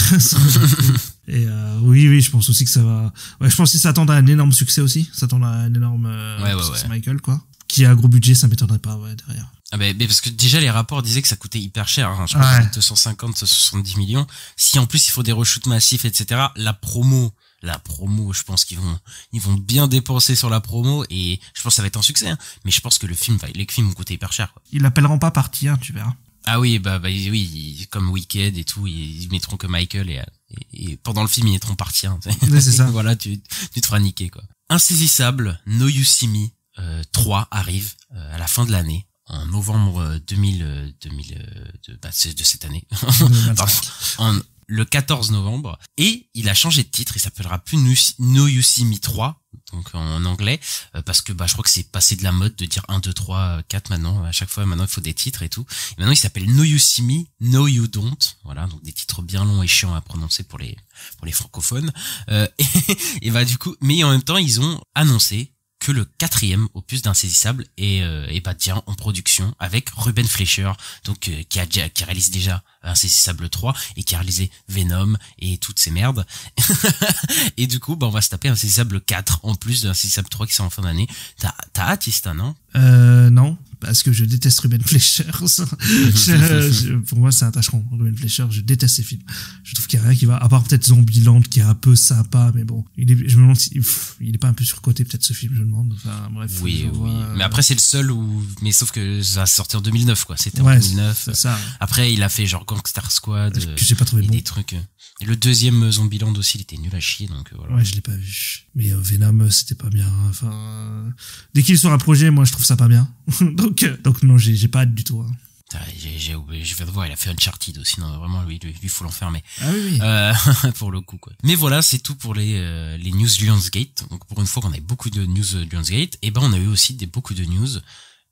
Et oui, je pense aussi que ça va. Ouais, je pense que ça attend à un énorme succès aussi. Ça attend à un énorme succès Michael, quoi. Qui a un gros budget, ça m'étonnerait pas, ouais, derrière. Ah mais parce que déjà les rapports disaient que ça coûtait hyper cher, hein. Je pense que 250, 70 millions. Si en plus il faut des reshoots massifs, etc. La promo, je pense qu'ils vont bien dépenser sur la promo, et je pense que ça va être un succès, hein. Mais je pense que les films vont coûter hyper cher, quoi. Ils l'appelleront pas partie 1, tu verras. Ah oui, oui, comme Wicked et tout, ils mettront que Michael et pendant le film ils étaient partis. Hein, Ouais, c'est ça. Voilà, tu te feras niquer quoi. Insaisissable, No You See Me 3 arrive à la fin de l'année. En novembre de cette année. Pardon. Le 14 novembre. Et il a changé de titre. Il s'appellera plus No You See Me 3. Donc en anglais. Parce que je crois que c'est passé de la mode de dire 1, 2, 3, 4 maintenant. À chaque fois, maintenant, il faut des titres et tout. Et maintenant, il s'appelle No You See Me, No You Don't. Voilà. Donc des titres bien longs et chiants à prononcer pour les francophones. Et du coup, mais en même temps, ils ont annoncé que le 4e opus d'Insaisissable est déjà en production avec Ruben Fleischer, donc qui réalise déjà Insaisissable 3 et qui a réalisé Venom et toutes ces merdes. Et du coup, on va se taper Insaisissable 4 en plus d'Insaisissable 3 qui sort en fin d'année. T'as hâte, Ista, non? Non, parce que je déteste Ruben Fleischer. Pour moi, c'est un tâcheron. Ruben Fleischer, je déteste ses films. Je trouve qu'il y a rien qui va, à part peut-être Zombieland qui est un peu sympa, mais bon, je me demande il est pas un peu surcoté peut-être ce film, je me demande. Enfin, bref. Oui. Mais après, c'est le seul mais sauf que ça a sorti en 2009, quoi. C'était en 2009. C'est ça. Après, il a fait genre Gangster Squad. Que j'ai pas trouvé bon. Des trucs. Et le deuxième Zombieland aussi, il était nul à chier, donc voilà. Ouais, je l'ai pas vu. Mais Venom, c'était pas bien. Enfin, dès qu'il est sur un projet, moi, je trouve ça pas bien. donc non, j'ai pas hâte du tout. Hein. Je vais te voir, il a fait Uncharted aussi, non, vraiment, lui, faut l'enfermer. Ah oui. Pour le coup, quoi. Mais voilà, c'est tout pour les news Lionsgate. Donc, pour une fois qu'on avait beaucoup de news Lionsgate, et on a eu aussi beaucoup de news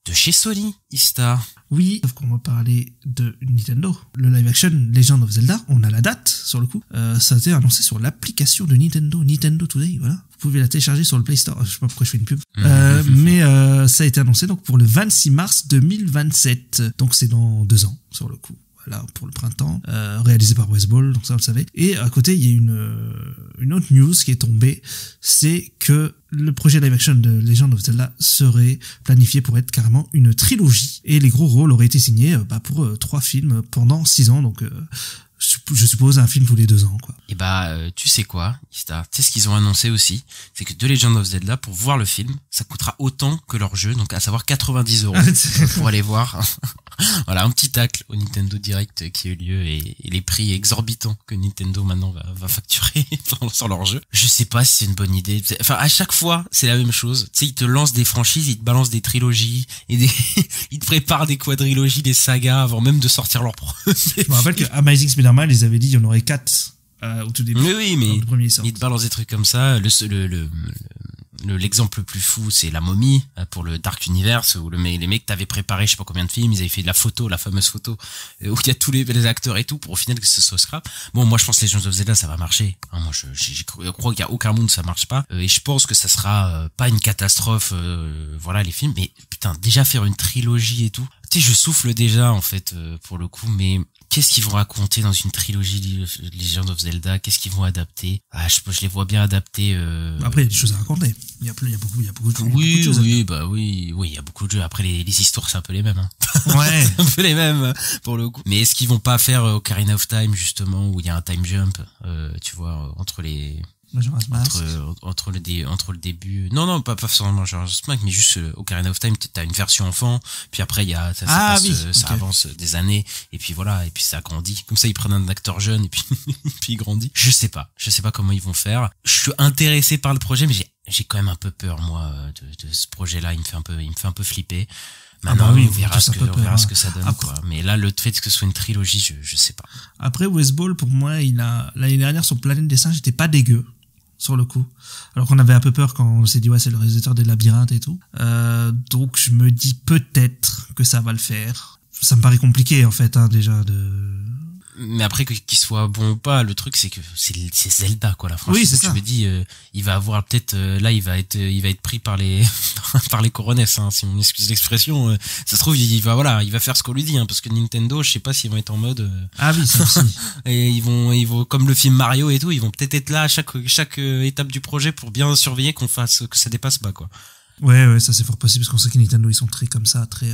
de chez Sony, Ista. Oui, sauf qu'on va parler de Nintendo. Le live action Legend of Zelda, on a la date, sur le coup. Ça a été annoncé sur l'application de Nintendo Today, voilà. Vous pouvez la télécharger sur le Play Store. Je sais pas pourquoi je fais une pub. Mais ça a été annoncé donc pour le 26 mars 2027. Donc c'est dans 2 ans, sur le coup. Voilà, pour le printemps, réalisé par Westball, donc ça vous le savez. Et à côté, il y a une autre news qui est tombée, c'est que le projet live action de Legend of Zelda serait planifié pour être carrément une trilogie. Et les gros rôles auraient été signés pour 3 films pendant 6 ans, donc je suppose un film tous les 2 ans, quoi. Et tu sais quoi, Ista, tu sais ce qu'ils ont annoncé aussi, c'est que The Legend of Zelda, pour voir le film, ça coûtera autant que leur jeu, donc à savoir 90 € pour aller voir. Voilà, un petit tacle au Nintendo Direct qui a eu lieu et les prix exorbitants que Nintendo maintenant va facturer sur leur jeu. Je sais pas si c'est une bonne idée. Enfin, à chaque fois, c'est la même chose. Tu sais, ils te lancent des franchises, ils te balancent des trilogies et ils te préparent des quadrilogies, des sagas avant même de sortir leur premier. Je me rappelle que Amazing Spider-Man, ils avaient dit il y en aurait 4 au tout début. Oui, mais ils te balancent des trucs comme ça. L'exemple le plus fou, c'est La Momie pour le Dark Universe où les mecs t'avaient préparé je sais pas combien de films, ils avaient fait de la photo, la fameuse photo où il y a tous les acteurs et tout pour au final que ce soit scrap. Bon, moi je pense que les Legends of Zelda ça va marcher. Hein, moi je crois qu'il y a aucun monde où ça marche pas et je pense que ça sera pas une catastrophe voilà les films, mais putain déjà faire une trilogie et tout. Tu sais, je souffle déjà en fait pour le coup, mais qu'est-ce qu'ils vont raconter dans une trilogie Legend of Zelda? Qu'est-ce qu'ils vont adapter? Je les vois bien adapter. Après, il y a des choses à raconter. Il y a beaucoup de choses. Oui, il y a beaucoup de jeux. Après, les histoires, c'est un peu les mêmes. Hein. Ouais. C'est un peu les mêmes, pour le coup. Mais est-ce qu'ils vont pas faire Ocarina of Time, justement, où il y a un time jump, tu vois, entre les... entre le début, non pas forcément Majora's Mask, mais juste Ocarina of Time, t'as une version enfant, puis après il y a ça avance des années et puis voilà, et puis ça grandit comme ça, ils prennent un acteur jeune et puis puis il grandit. Je sais pas comment ils vont faire. Je suis intéressé par le projet, mais j'ai quand même un peu peur moi de ce projet là. Il me fait un peu flipper. Maintenant, on verra ce que ça donne, après, quoi. Mais là, le fait que ce soit une trilogie, je sais pas. Après, Westball, pour moi, l'année dernière, son Planète des Singes était pas dégueu. Sur le coup. Alors qu'on avait un peu peur quand on s'est dit c'est le réalisateur des Labyrinthes et tout. Donc je me dis peut-être que ça va le faire. Ça me paraît compliqué en fait déjà de... Mais après qu'il soit bon ou pas, le truc c'est que c'est Zelda quoi, la franchise. Oui, c'est ça. Je me dis il va avoir peut-être là il va être pris par les par les coronets, hein, si on excuse l'expression. Ça se trouve il va faire ce qu'on lui dit, hein, parce que Nintendo, je sais pas s'ils vont être en mode ah oui, ça aussi. Et ils vont comme le film Mario et tout, ils vont peut-être être là à chaque étape du projet pour bien surveiller que ça dépasse pas quoi. Ouais, ça c'est fort possible parce qu'on sait que Nintendo ils sont très comme ça, très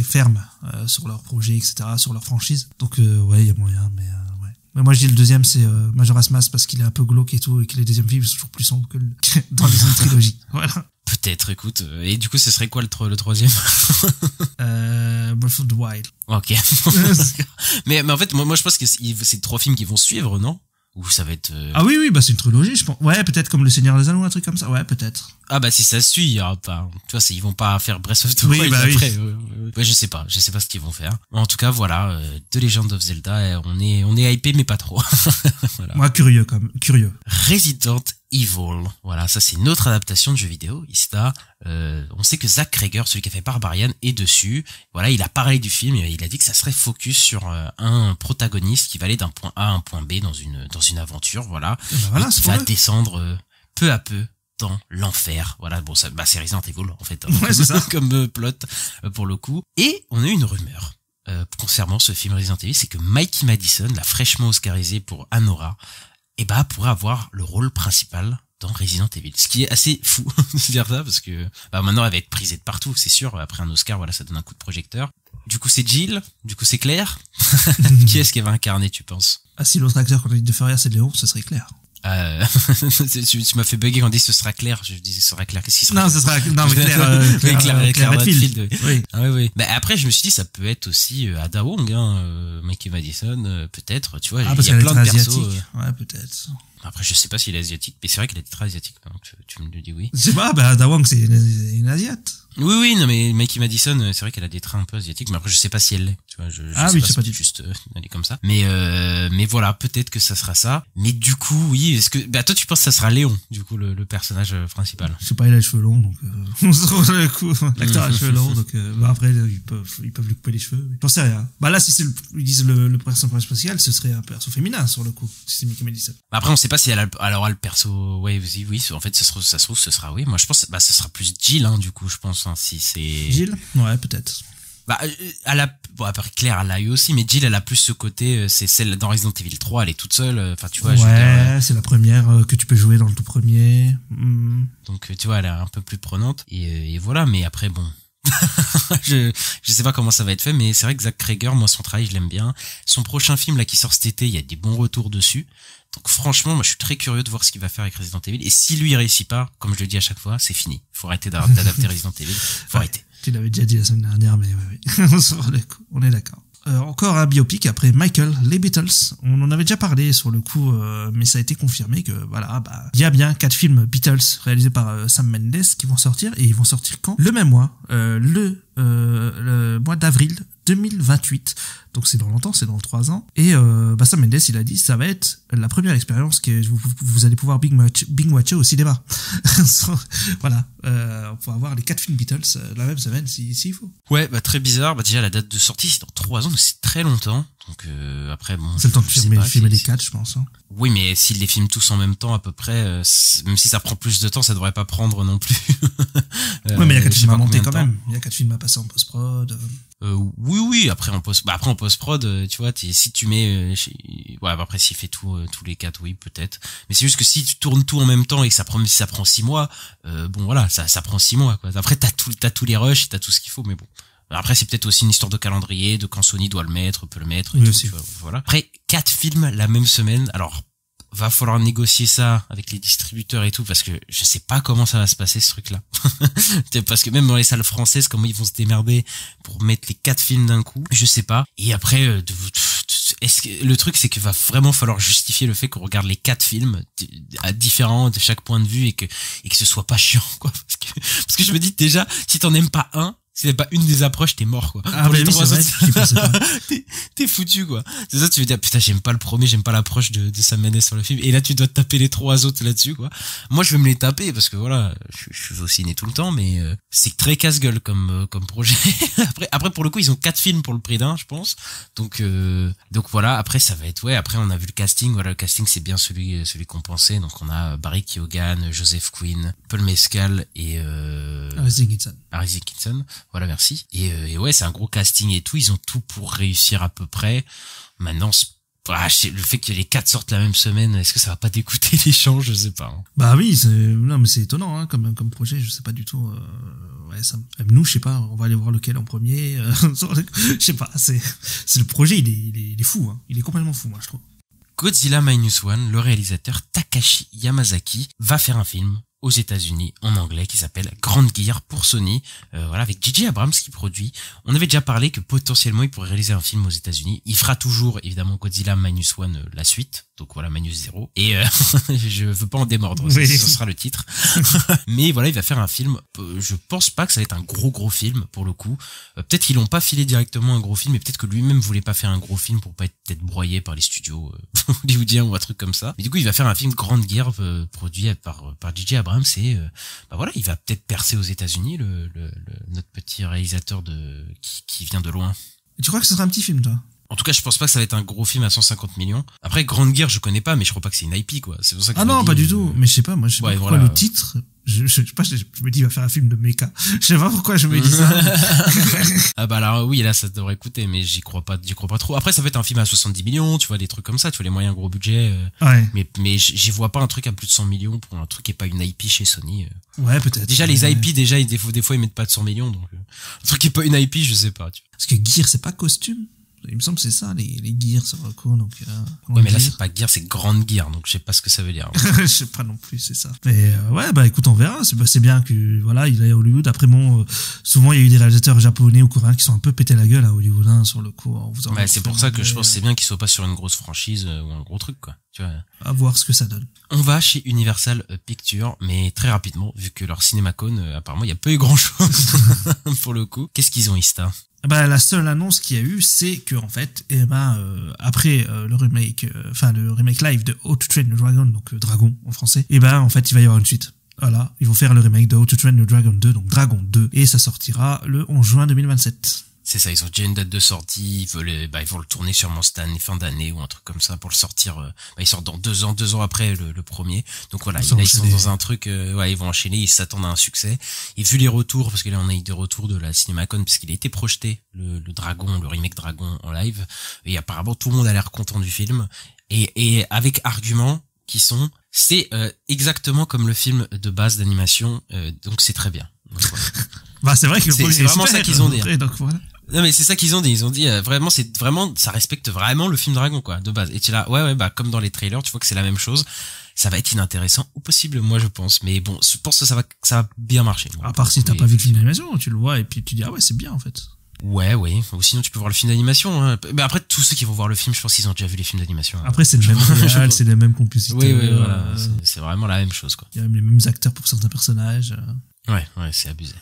fermes sur leurs projets, etc., sur leurs franchises. Donc il y a moyen, mais ouais. Mais moi je dis le deuxième c'est Majora's Mask parce qu'il est un peu glauque et tout et que les deuxièmes films sont toujours plus sombres que dans les autres trilogies. Voilà. peut-être, écoute. Et du coup, ce serait quoi le troisième? Breath of the Wild. Ok. mais en fait, moi je pense que c'est 3 films qui vont suivre, non? Ou ça va être... Ah oui, bah c'est une trilogie, je pense. Ouais, peut-être comme Le Seigneur des Anneaux, un truc comme ça. Ouais, peut-être. Ah bah si ça suit, il y aura pas... Tu vois, ils vont pas faire Breath of the Oui, Wild bah après. Ouais, je sais pas ce qu'ils vont faire. En tout cas, voilà, The Legend of Zelda, on est hypé, mais pas trop. Voilà. Moi, curieux, quand même. Curieux. Resident Evil. Voilà, ça c'est une autre adaptation de jeu vidéo. Ista, on sait que Zach Cregger, celui qui a fait Barbarian, est dessus. Voilà, il a parlé du film et il a dit que ça serait focus sur un protagoniste qui va aller d'un point A à un point B dans une aventure, voilà. Ben voilà, et qui va descendre peu à peu dans l'enfer. Voilà, bon, ça, c'est Resident Evil, en fait. Ouais, c'est ça. Comme plot, pour le coup. Et on a eu une rumeur concernant ce film Resident Evil, c'est que Mikey Madison, la fraîchement oscarisée pour Anora, pourrait avoir le rôle principal dans Resident Evil. Ce qui est assez fou de dire ça, parce que maintenant elle va être prisée de partout, c'est sûr. Après un Oscar, voilà, ça donne un coup de projecteur. Du coup c'est Jill, du coup c'est Claire. Qui est-ce qu'elle va incarner, tu penses? Ah, si l'autre acteur qu'on a dit de faire rire, c'est Léon, ce serait Claire. Tu m'as fait bugger quand on dit ce sera Claire. Je dis ce sera Claire. Qu'est-ce qui sera? Non, ce sera, non, mais Claire Redfield. Oui. Ah oui. Après, je me suis dit, ça peut être aussi Ada Wong, Mikey Madison, peut-être, tu vois. Parce il y a plein de persos. Ouais, peut-être. Après, je sais pas s'il est asiatique, mais c'est vrai qu'il est très asiatique, donc tu me le dis oui. Je sais pas, Ada Wong, c'est une asiate. Oui, non, mais Mikey Madison, c'est vrai qu'elle a des traits un peu asiatiques, mais après, je sais pas si elle l'est, tu vois, je sais pas juste, elle est comme ça. Mais voilà, peut-être que ça sera ça. Mais du coup, oui, est-ce que, toi, tu penses que ça sera Léon, du coup, le personnage principal? Je sais pas, il a les cheveux longs, donc, le coup, l'acteur a les cheveux longs, donc, après, ils peuvent lui couper les cheveux. J'en sais rien. Là, si ils disent le personnage spécial, ce serait un perso féminin, sur le coup, si c'est Mikey Madison. Après, on sait pas si elle aura le perso, oui, en fait, ça se trouve, ce sera, oui. Moi, je pense, ce sera plus Jill, du coup, je pense, si c'est... Jill? Ouais, peut-être. Après Claire, elle l'a eu aussi, mais Jill, elle a plus ce côté, c'est celle dans Resident Evil 3, elle est toute seule, enfin, tu vois. Ouais, c'est la première que tu peux jouer dans le tout premier. Donc, tu vois, elle est un peu plus prenante, et voilà, mais après, bon. je sais pas comment ça va être fait, mais c'est vrai que Zach Cregger, moi, son travail, je l'aime bien. Son prochain film, là, qui sort cet été, il y a des bons retours dessus. Donc franchement, moi je suis très curieux de voir ce qu'il va faire avec Resident Evil. Et si lui il réussit pas, comme je le dis à chaque fois, c'est fini. Faut arrêter d'adapter Resident Evil. Faut arrêter. Tu l'avais déjà dit la semaine dernière, mais oui. On est d'accord. Encore un biopic après Michael, les Beatles. On en avait déjà parlé sur le coup, mais ça a été confirmé que voilà, il y a bien 4 films Beatles réalisés par Sam Mendes qui vont sortir, et ils vont sortir quand? Le même mois, le mois d'avril 2028. Donc c'est dans longtemps, c'est dans 3 ans. Et Sam Mendes, il a dit, ça va être la première expérience que vous allez pouvoir binge-watcher au cinéma. Voilà, on pourra voir les 4 films Beatles la même semaine s'il faut. Ouais, très bizarre. Déjà la date de sortie c'est dans 3 ans, donc c'est très longtemps. Donc après bon, c'est le temps de filmer les 4, je pense. Oui, mais s'ils les filment tous en même temps à peu près, même si ça prend plus de temps, ça devrait pas prendre non plus. Ouais, mais il y a 4 films à monter quand même. Il y a 4 films à passer en post-prod. Oui, après en post-prod, tu vois, si tu mets, après s'il fait tous les 4, oui, peut-être. Mais c'est juste que si tu tournes tout en même temps et que ça prend 6 mois, bon voilà, ça prend 6 mois, quoi. Après t'as tous les rushs, t'as tout ce qu'il faut, mais bon. Après, c'est peut-être aussi une histoire de calendrier, de quand Sony doit le mettre, peut le mettre, et oui, tout, tu vois, voilà. Après, 4 films la même semaine. Alors, va falloir négocier ça avec les distributeurs et tout, parce que je sais pas comment ça va se passer, ce truc-là. Parce que même dans les salles françaises, comment ils vont se démerder pour mettre les 4 films d'un coup, je sais pas. Et après, le truc, c'est qu'il va vraiment falloir justifier le fait qu'on regarde les 4 films différents de chaque point de vue et que ce soit pas chiant, quoi. Parce que je me dis, déjà, si t'en aimes pas un, si t'as pas une des approches, t'es mort, quoi. Ah, pour les 3 autres, t'es foutu, quoi. C'est ça, tu veux dire, putain, j'aime pas le premier, j'aime pas l'approche de Sam Mendes sur le film. Et là, tu dois te taper les 3 autres là-dessus, quoi. Moi, je vais me les taper parce que voilà, je suis au ciné tout le temps, mais c'est très casse-gueule comme projet. après, pour le coup, ils ont 4 films pour le prix d'un, je pense. Donc voilà, après, ça va être, après, on a vu le casting. Voilà, le casting, c'est bien celui qu'on pensait. Donc, on a Barry Keoghan, Joseph Quinn, Paul Mescal et Harry Dickinson. Voilà, merci. Et ouais, c'est un gros casting et tout. Ils ont tout pour réussir à peu près. Maintenant, le fait que les 4 sortent la même semaine, est-ce que ça va pas dégoûter les gens? Je sais pas. Oui, mais c'est étonnant, comme projet. Je sais pas du tout. Nous, je sais pas. On va aller voir lequel en premier. Je sais pas. C'est le projet. Il est fou. Il est complètement fou, moi, je trouve. Godzilla Minus One, le réalisateur Takashi Yamazaki va faire un film aux États-Unis en anglais qui s'appelle Grand Gear pour Sony, voilà, avec J.J. Abrams qui produit. On avait déjà parlé que potentiellement il pourrait réaliser un film aux États-Unis. Il fera toujours évidemment Godzilla Minus One, la suite, donc voilà, Minus Zero. Et je veux pas en démordre, Oui. ce sera le titre. Mais voilà, il va faire un film. Je pense pas que ça va être un gros film pour le coup. Peut-être qu'ils l'ont pas filé directement un gros film, mais peut-être que lui-même voulait pas faire un gros film pour pas être peut-être broyé par les studios hollywoodiens ou un truc comme ça. Mais du coup, il va faire un film Grand Gear produit par J.J. Abrams et bah voilà, il va peut-être percer aux États-Unis notre petit réalisateur qui vient de loin. Et tu crois que ce sera un petit film, toi? En tout cas, je pense pas que ça va être un gros film à 150 millions. Après, Grand Gear, je connais pas, mais je crois pas que c'est une IP, quoi. C'est pour ça que Ah non, pas du tout. Mais je sais pas, moi, je sais pas pourquoi voilà. le titre. Je sais pas, je me dis, il va faire un film de mecha. Je sais pas pourquoi je me dis ça. Ah bah là, oui, là, ça devrait coûter, mais j'y crois pas trop. Après, ça va être un film à 70 millions, tu vois, des trucs comme ça, tu vois, les moyens gros budget. Ouais. Mais j'y vois pas un truc à plus de 100 millions pour un truc qui est pas une IP chez Sony. Ouais, peut-être. Déjà, les IP, des fois, ils mettent pas de 100 millions, donc, un truc qui est pas une IP, je sais pas, tu vois. Parce que Gear, c'est pas costume. Il me semble que c'est ça, les Gears sur Rocco, donc, ouais, mais là, c'est pas Gear, c'est Grand Gear, donc je sais pas ce que ça veut dire. Je sais pas non plus, c'est ça. Mais, ouais, bah, écoute, on verra. C'est bien que, voilà, il est à Hollywood. Après, bon, souvent, il y a eu des réalisateurs japonais ou coréens qui sont un peu pété la gueule à Hollywood, hein, sur le coup. Bah, c'est pour ça que je pense que c'est bien qu'ils soient pas sur une grosse franchise ou un gros truc, quoi. Tu vois. À voir ce que ça donne. On va chez Universal Pictures, mais très rapidement, vu que leur CinemaCon, apparemment, il y a pas eu grand chose pour le coup. Qu'est-ce qu'ils ont, Ista? Bah, la seule annonce qu'il y a eu, c'est que, en fait, après le remake live de How to Train Your Dragon, donc Dragon en français, en fait, il va y avoir une suite. Voilà, ils vont faire le remake de How to Train Your Dragon 2, donc Dragon 2, et ça sortira le 11 juin 2027. C'est ça, ils ont déjà une date de sortie, ils vont le tourner sûrement cette année, fin d'année ou un truc comme ça pour le sortir. Ils sortent dans 2 ans après le premier. Donc voilà, ils sont dans un truc, ils vont enchaîner, ils s'attendent à un succès. Et vu les retours, parce que là on a eu des retours de la CinemaCon, puisqu'il a été projeté, le Dragon, le remake Dragon en live, et apparemment tout le monde a l'air content du film, et avec arguments qui sont, c'est exactement comme le film de base d'animation, donc c'est très bien. Donc, voilà. Bah c'est vrai que c'est vraiment ça qu'ils ont dit. Donc voilà. Non mais c'est ça qu'ils ont dit. Ils ont dit vraiment ça respecte vraiment le film Dragon quoi de base. Et tu es là ouais bah comme dans les trailers tu vois que c'est la même chose. Ça va être inintéressant ou possible moi je pense. Mais bon je pense que ça va bien marcher. Moi. À part si t'as pas vu le film d'animation tu le vois et puis tu dis ah ouais c'est bien en fait. Ouais ou sinon tu peux voir le film d'animation. Hein. Mais après tous ceux qui vont voir le film je pense qu'ils ont déjà vu les films d'animation. Hein. Après c'est le même réal, c'est les mêmes compositeurs. Oui voilà c'est vraiment la même chose quoi. Il y a même les mêmes acteurs pour certains personnages. Ouais c'est abusé.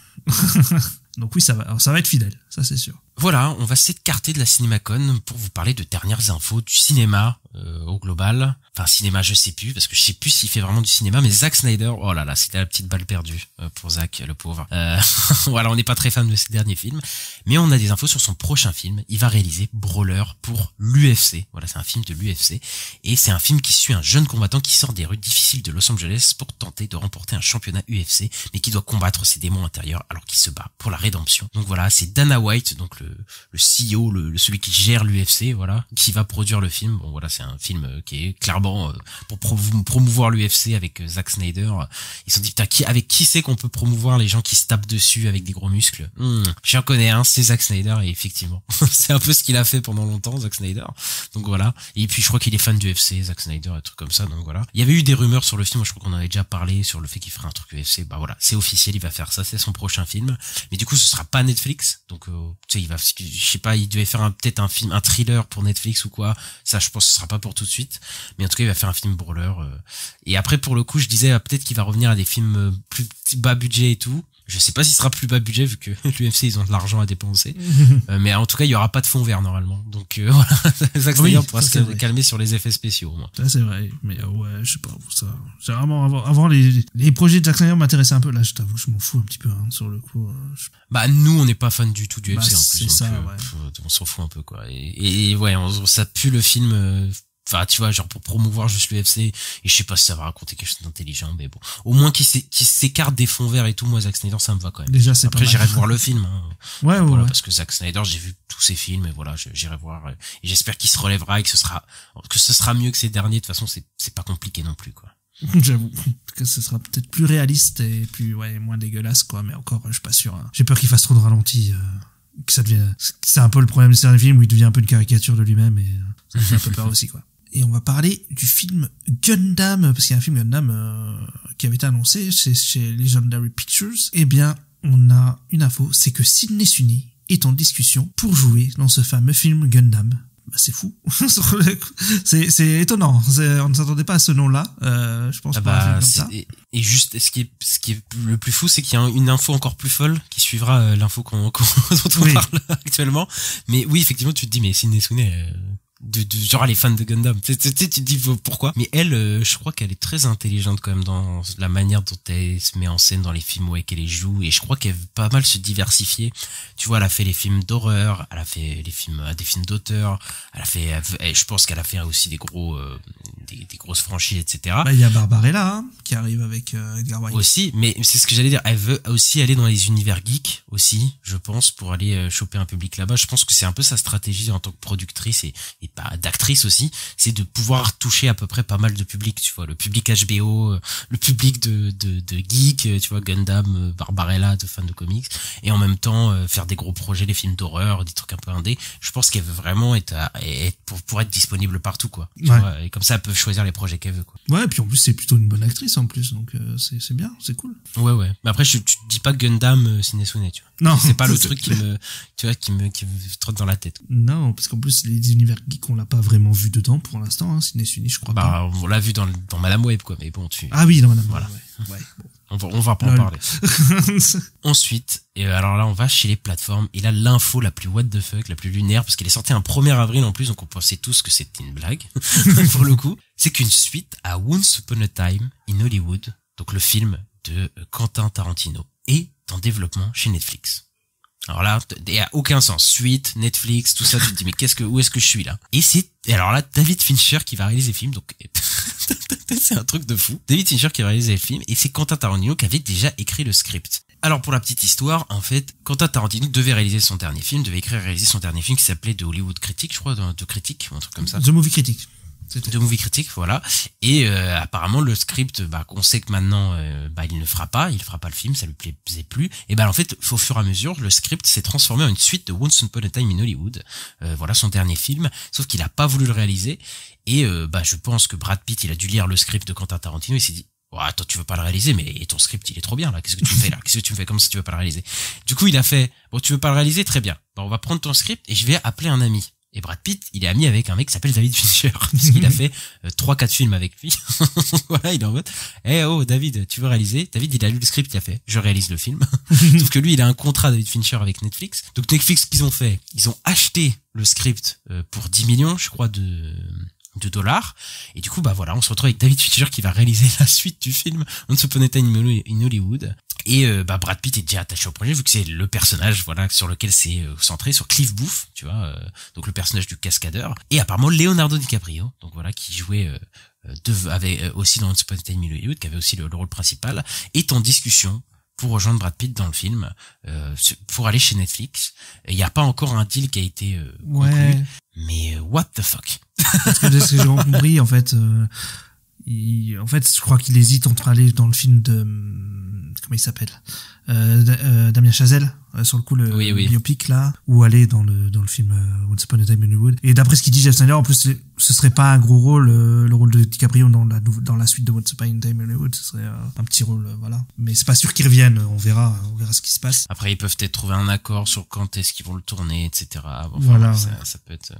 Donc oui, ça va être fidèle, ça c'est sûr. Voilà, on va s'écarter de la CinemaCon pour vous parler de dernières infos du cinéma au global. Enfin cinéma, je sais plus parce que je sais plus s'il fait vraiment du cinéma, mais Zack Snyder, oh là là, c'était la petite balle perdue pour Zack, le pauvre. Voilà, on n'est pas très fan de ses derniers films, mais on a des infos sur son prochain film. Il va réaliser Brawler pour l'UFC. Voilà, c'est un film de l'UFC et c'est un film qui suit un jeune combattant qui sort des rues difficiles de Los Angeles pour tenter de remporter un championnat UFC, mais qui doit combattre ses démons intérieurs alors qu'il se bat pour la rédemption. Donc voilà, c'est Dana White, donc le CEO, celui qui gère l'UFC, voilà, qui va produire le film. Bon voilà, c'est un film qui est clairement pour promouvoir l'UFC avec Zack Snyder. Ils se sont dit putain avec qui c'est qu'on peut promouvoir les gens qui se tapent dessus avec des gros muscles. J'en connais un, c'est Zack Snyder et effectivement, c'est un peu ce qu'il a fait pendant longtemps Zack Snyder. Donc voilà. Et puis je crois qu'il est fan du UFC, Zack Snyder et trucs comme ça. Donc voilà. Il y avait eu des rumeurs sur le film, je crois qu'on en avait déjà parlé sur le fait qu'il ferait un truc UFC. Bah voilà, c'est officiel, il va faire ça, c'est son prochain film. Mais du coup, ce sera pas Netflix. Donc tu sais, je sais pas, il devait faire peut-être un film, un thriller pour Netflix ou quoi. Ça, je pense que ce sera pas pour tout de suite. Mais en tout cas, il va faire un film Brawler. Et après, pour le coup, je disais peut-être qu'il va revenir à des films plus bas budget et tout. Je sais pas s'il sera plus bas budget vu que l'UFC ils ont de l'argent à dépenser. Mais en tout cas, il y aura pas de fond vert normalement. Donc voilà, Zack Snyder pourra se calmer sur les effets spéciaux. Moi. Ça c'est vrai, mais ouais, je sais pas ça. C'est vraiment avant les projets de Zack Snyder m'intéressaient un peu. Là, je t'avoue, je m'en fous un petit peu sur le coup. Bah nous, on n'est pas fan du tout du UFC en plus. C'est ça, ouais. On s'en fout un peu quoi. Et ouais, ça pue le film. Enfin, tu vois, genre pour promouvoir juste l'UFC, et je sais pas si ça va raconter quelque chose d'intelligent, mais bon. Au moins qu'il s'écarte des fonds verts et tout, moi, Zack Snyder, ça me va quand même. Déjà, c'est après, j'irai voir le film. Hein. Ouais. Parce que Zack Snyder, j'ai vu tous ses films, et voilà, j'irai voir. Et j'espère qu'il se relèvera et que ce sera mieux que ces derniers. De toute façon, c'est pas compliqué non plus, quoi. J'avoue que ce sera peut-être plus réaliste et plus, moins dégueulasse, quoi, mais encore, je suis pas sûr. Hein. J'ai peur qu'il fasse trop de ralenti, que ça devienne, c'est un peu le problème de ces derniers films où il devient un peu une caricature de lui-même et ça fait un peu peur aussi, quoi. et on va parler du film Gundam, parce qu'il y a un film Gundam qui avait été annoncé chez Legendary Pictures. Eh bien, on a une info, c'est que Sydney Sweeney est en discussion pour jouer dans ce fameux film Gundam. Bah, c'est fou. c'est étonnant. On ne s'attendait pas à ce nom-là. Je pense pour un film comme ça. Et juste, ce qui est le plus fou, c'est qu'il y a une info encore plus folle qui suivra l'info dont on parle actuellement. Mais oui, effectivement, tu te dis, mais Sydney Sweeney, genre les fans de Gundam, tu te dis pourquoi. Mais elle, je crois qu'elle est très intelligente quand même dans la manière dont elle se met en scène dans les films où elle joue, et je crois qu'elle veut pas mal se diversifier. Tu vois, elle a fait les films d'horreur, elle a fait des films d'auteur, je pense qu'elle a fait aussi des grosses franchises, etc. Bah, il y a Barbarella, qui arrive avec Edgar Wright. Aussi, mais c'est ce que j'allais dire, elle veut aussi aller dans les univers geeks aussi, je pense, pour aller choper un public là-bas. Je pense que c'est un peu sa stratégie en tant que productrice et d'actrice aussi, c'est de pouvoir toucher à peu près pas mal de public, tu vois, le public HBO, le public de geek, tu vois, Gundam, Barbarella, de fans de comics, et en même temps faire des gros projets, des films d'horreur, des trucs un peu indés. Je pense qu'elle veut vraiment être pour être disponible partout, quoi. Tu vois, et comme ça elle peut choisir les projets qu'elle veut, quoi. Ouais, et puis en plus c'est plutôt une bonne actrice en plus, donc c'est bien, c'est cool. Ouais. Mais après tu te dis pas Gundam Sydney Sweeney, tu vois. Non, c'est pas le truc qui me trotte dans la tête. Non, parce qu'en plus les univers geeks on l'a pas vraiment vu dedans pour l'instant, hein, Sydney Sweeney, je crois pas. On l'a vu dans Madame Web, quoi, mais bon, Ah oui, dans Madame Web. Voilà. Ouais. Bon. On va pas en parler. Ensuite, alors là, on va chez les plateformes, et là, l'info la plus what the fuck, la plus lunaire, parce qu'elle est sortie un 1er avril en plus, donc on pensait tous que c'était une blague, pour le coup, c'est qu'une suite à Once Upon a Time in Hollywood, donc le film de Quentin Tarantino, est en développement chez Netflix. Alors là, il y a aucun sens. Suite, Netflix, tout ça, tu te dis, mais où est-ce que je suis là? Et alors là, David Fincher qui va réaliser le film, donc, c'est un truc de fou. David Fincher qui va réaliser le film, et c'est Quentin Tarantino qui avait déjà écrit le script. Alors pour la petite histoire, en fait, Quentin Tarantino devait réaliser son dernier film qui s'appelait The Hollywood Critic, je crois, de Critique, ou un truc comme ça. The Movie Critic. De Movie Critic, voilà. Et apparemment le script, on sait que maintenant, il ne fera pas le film, ça lui plaisait plus. Et en fait, au fur et à mesure, le script s'est transformé en une suite de Once Upon a Time in Hollywood. Voilà son dernier film, sauf qu'il a pas voulu le réaliser. Et je pense que Brad Pitt, il a dû lire le script de Quentin Tarantino et s'est dit, oh, attends, tu veux pas le réaliser, mais ton script, il est trop bien là. Qu'est-ce que tu me fais là? Comment ça tu veux pas le réaliser? Du coup, il a fait, bon, tu veux pas le réaliser, très bien. On va prendre ton script et je vais appeler un ami. Et Brad Pitt, il est ami avec un mec qui s'appelle David Fincher, parce qu'il a fait 3-4 films avec lui. Voilà, il est en mode, David, tu veux réaliser? David, il a lu le script, il a fait, je réalise le film. Sauf que lui, il a un contrat, David Fincher, avec Netflix. Donc Netflix, qu'ils ont fait, ils ont acheté le script pour 10 millions, je crois, de dollars. Et du coup, on se retrouve avec David Fincher qui va réaliser la suite du film Once Upon a Time in Hollywood. Et Brad Pitt est déjà attaché au projet vu que c'est le personnage sur lequel c'est centré, sur Cliff Booth, tu vois, donc le personnage du cascadeur, et apparemment Leonardo DiCaprio, donc voilà, qui jouait aussi dans Once Upon a Time in Hollywood, qui avait aussi le rôle principal, est en discussion pour rejoindre Brad Pitt dans le film, pour aller chez Netflix. Il n'y a pas encore un deal qui a été conclu, mais what the fuck. Parce que de ce que j'ai compris, en fait, je crois qu'il hésite entre aller dans le film de, comment il s'appelle, Damien Chazelle, sur le coup le biopic là, ou aller dans le film Once Upon a Time in Hollywood. Et d'après ce qu'il dit Jeff Snyder, en plus ce serait pas un gros rôle, le rôle de DiCaprio dans la suite de Once Upon a Time in Hollywood, ce serait un petit rôle, voilà. Mais c'est pas sûr qu'ils reviennent, on verra ce qui se passe. Après ils peuvent peut-être trouver un accord sur quand est-ce qu'ils vont le tourner, etc. Voilà, ça peut être,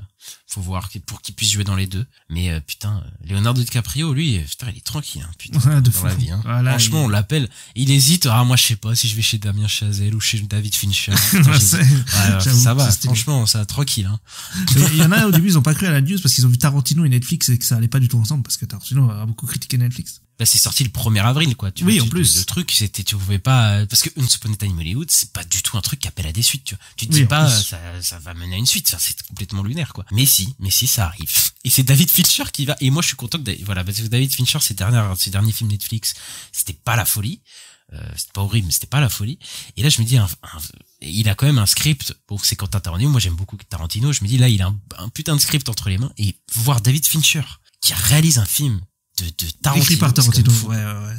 faut voir pour qu'ils puissent jouer dans les deux. Mais putain, Leonardo DiCaprio, lui, putain, il est tranquille, hein, putain, dans la vie, hein. Voilà, franchement, on l'appelle, il hésite, moi je sais pas si je vais chez Damien Chazelle ou chez David Fincher. Ça va, franchement, ça tranquille, hein. Il y en a au début, ils ont pas cru à la news parce qu'ils ont vu Tarantino et Netflix et que ça allait pas du tout ensemble, parce que Tarantino a beaucoup critiqué Netflix. Là, c'est sorti le 1er avril, quoi. En plus. Le truc, c'était, tu pouvais pas, parce que Once Upon a Time in Hollywood, c'est pas du tout un truc qui appelle à des suites, tu vois. Tu te dis pas, ça va mener à une suite, c'est complètement lunaire, quoi. Mais si, ça arrive. Et c'est David Fincher qui va, et moi, je suis content que, parce que David Fincher, ses derniers films Netflix, c'était pas la folie. C'était pas horrible, mais c'était pas la folie. Et là, je me dis, il a quand même un script. Bon, c'est Quentin Tarantino. Moi, j'aime beaucoup Tarantino. Je me dis, là, il a un putain de script entre les mains. Et voir David Fincher, qui réalise un film de Tarantino. Écrit par Tarantino.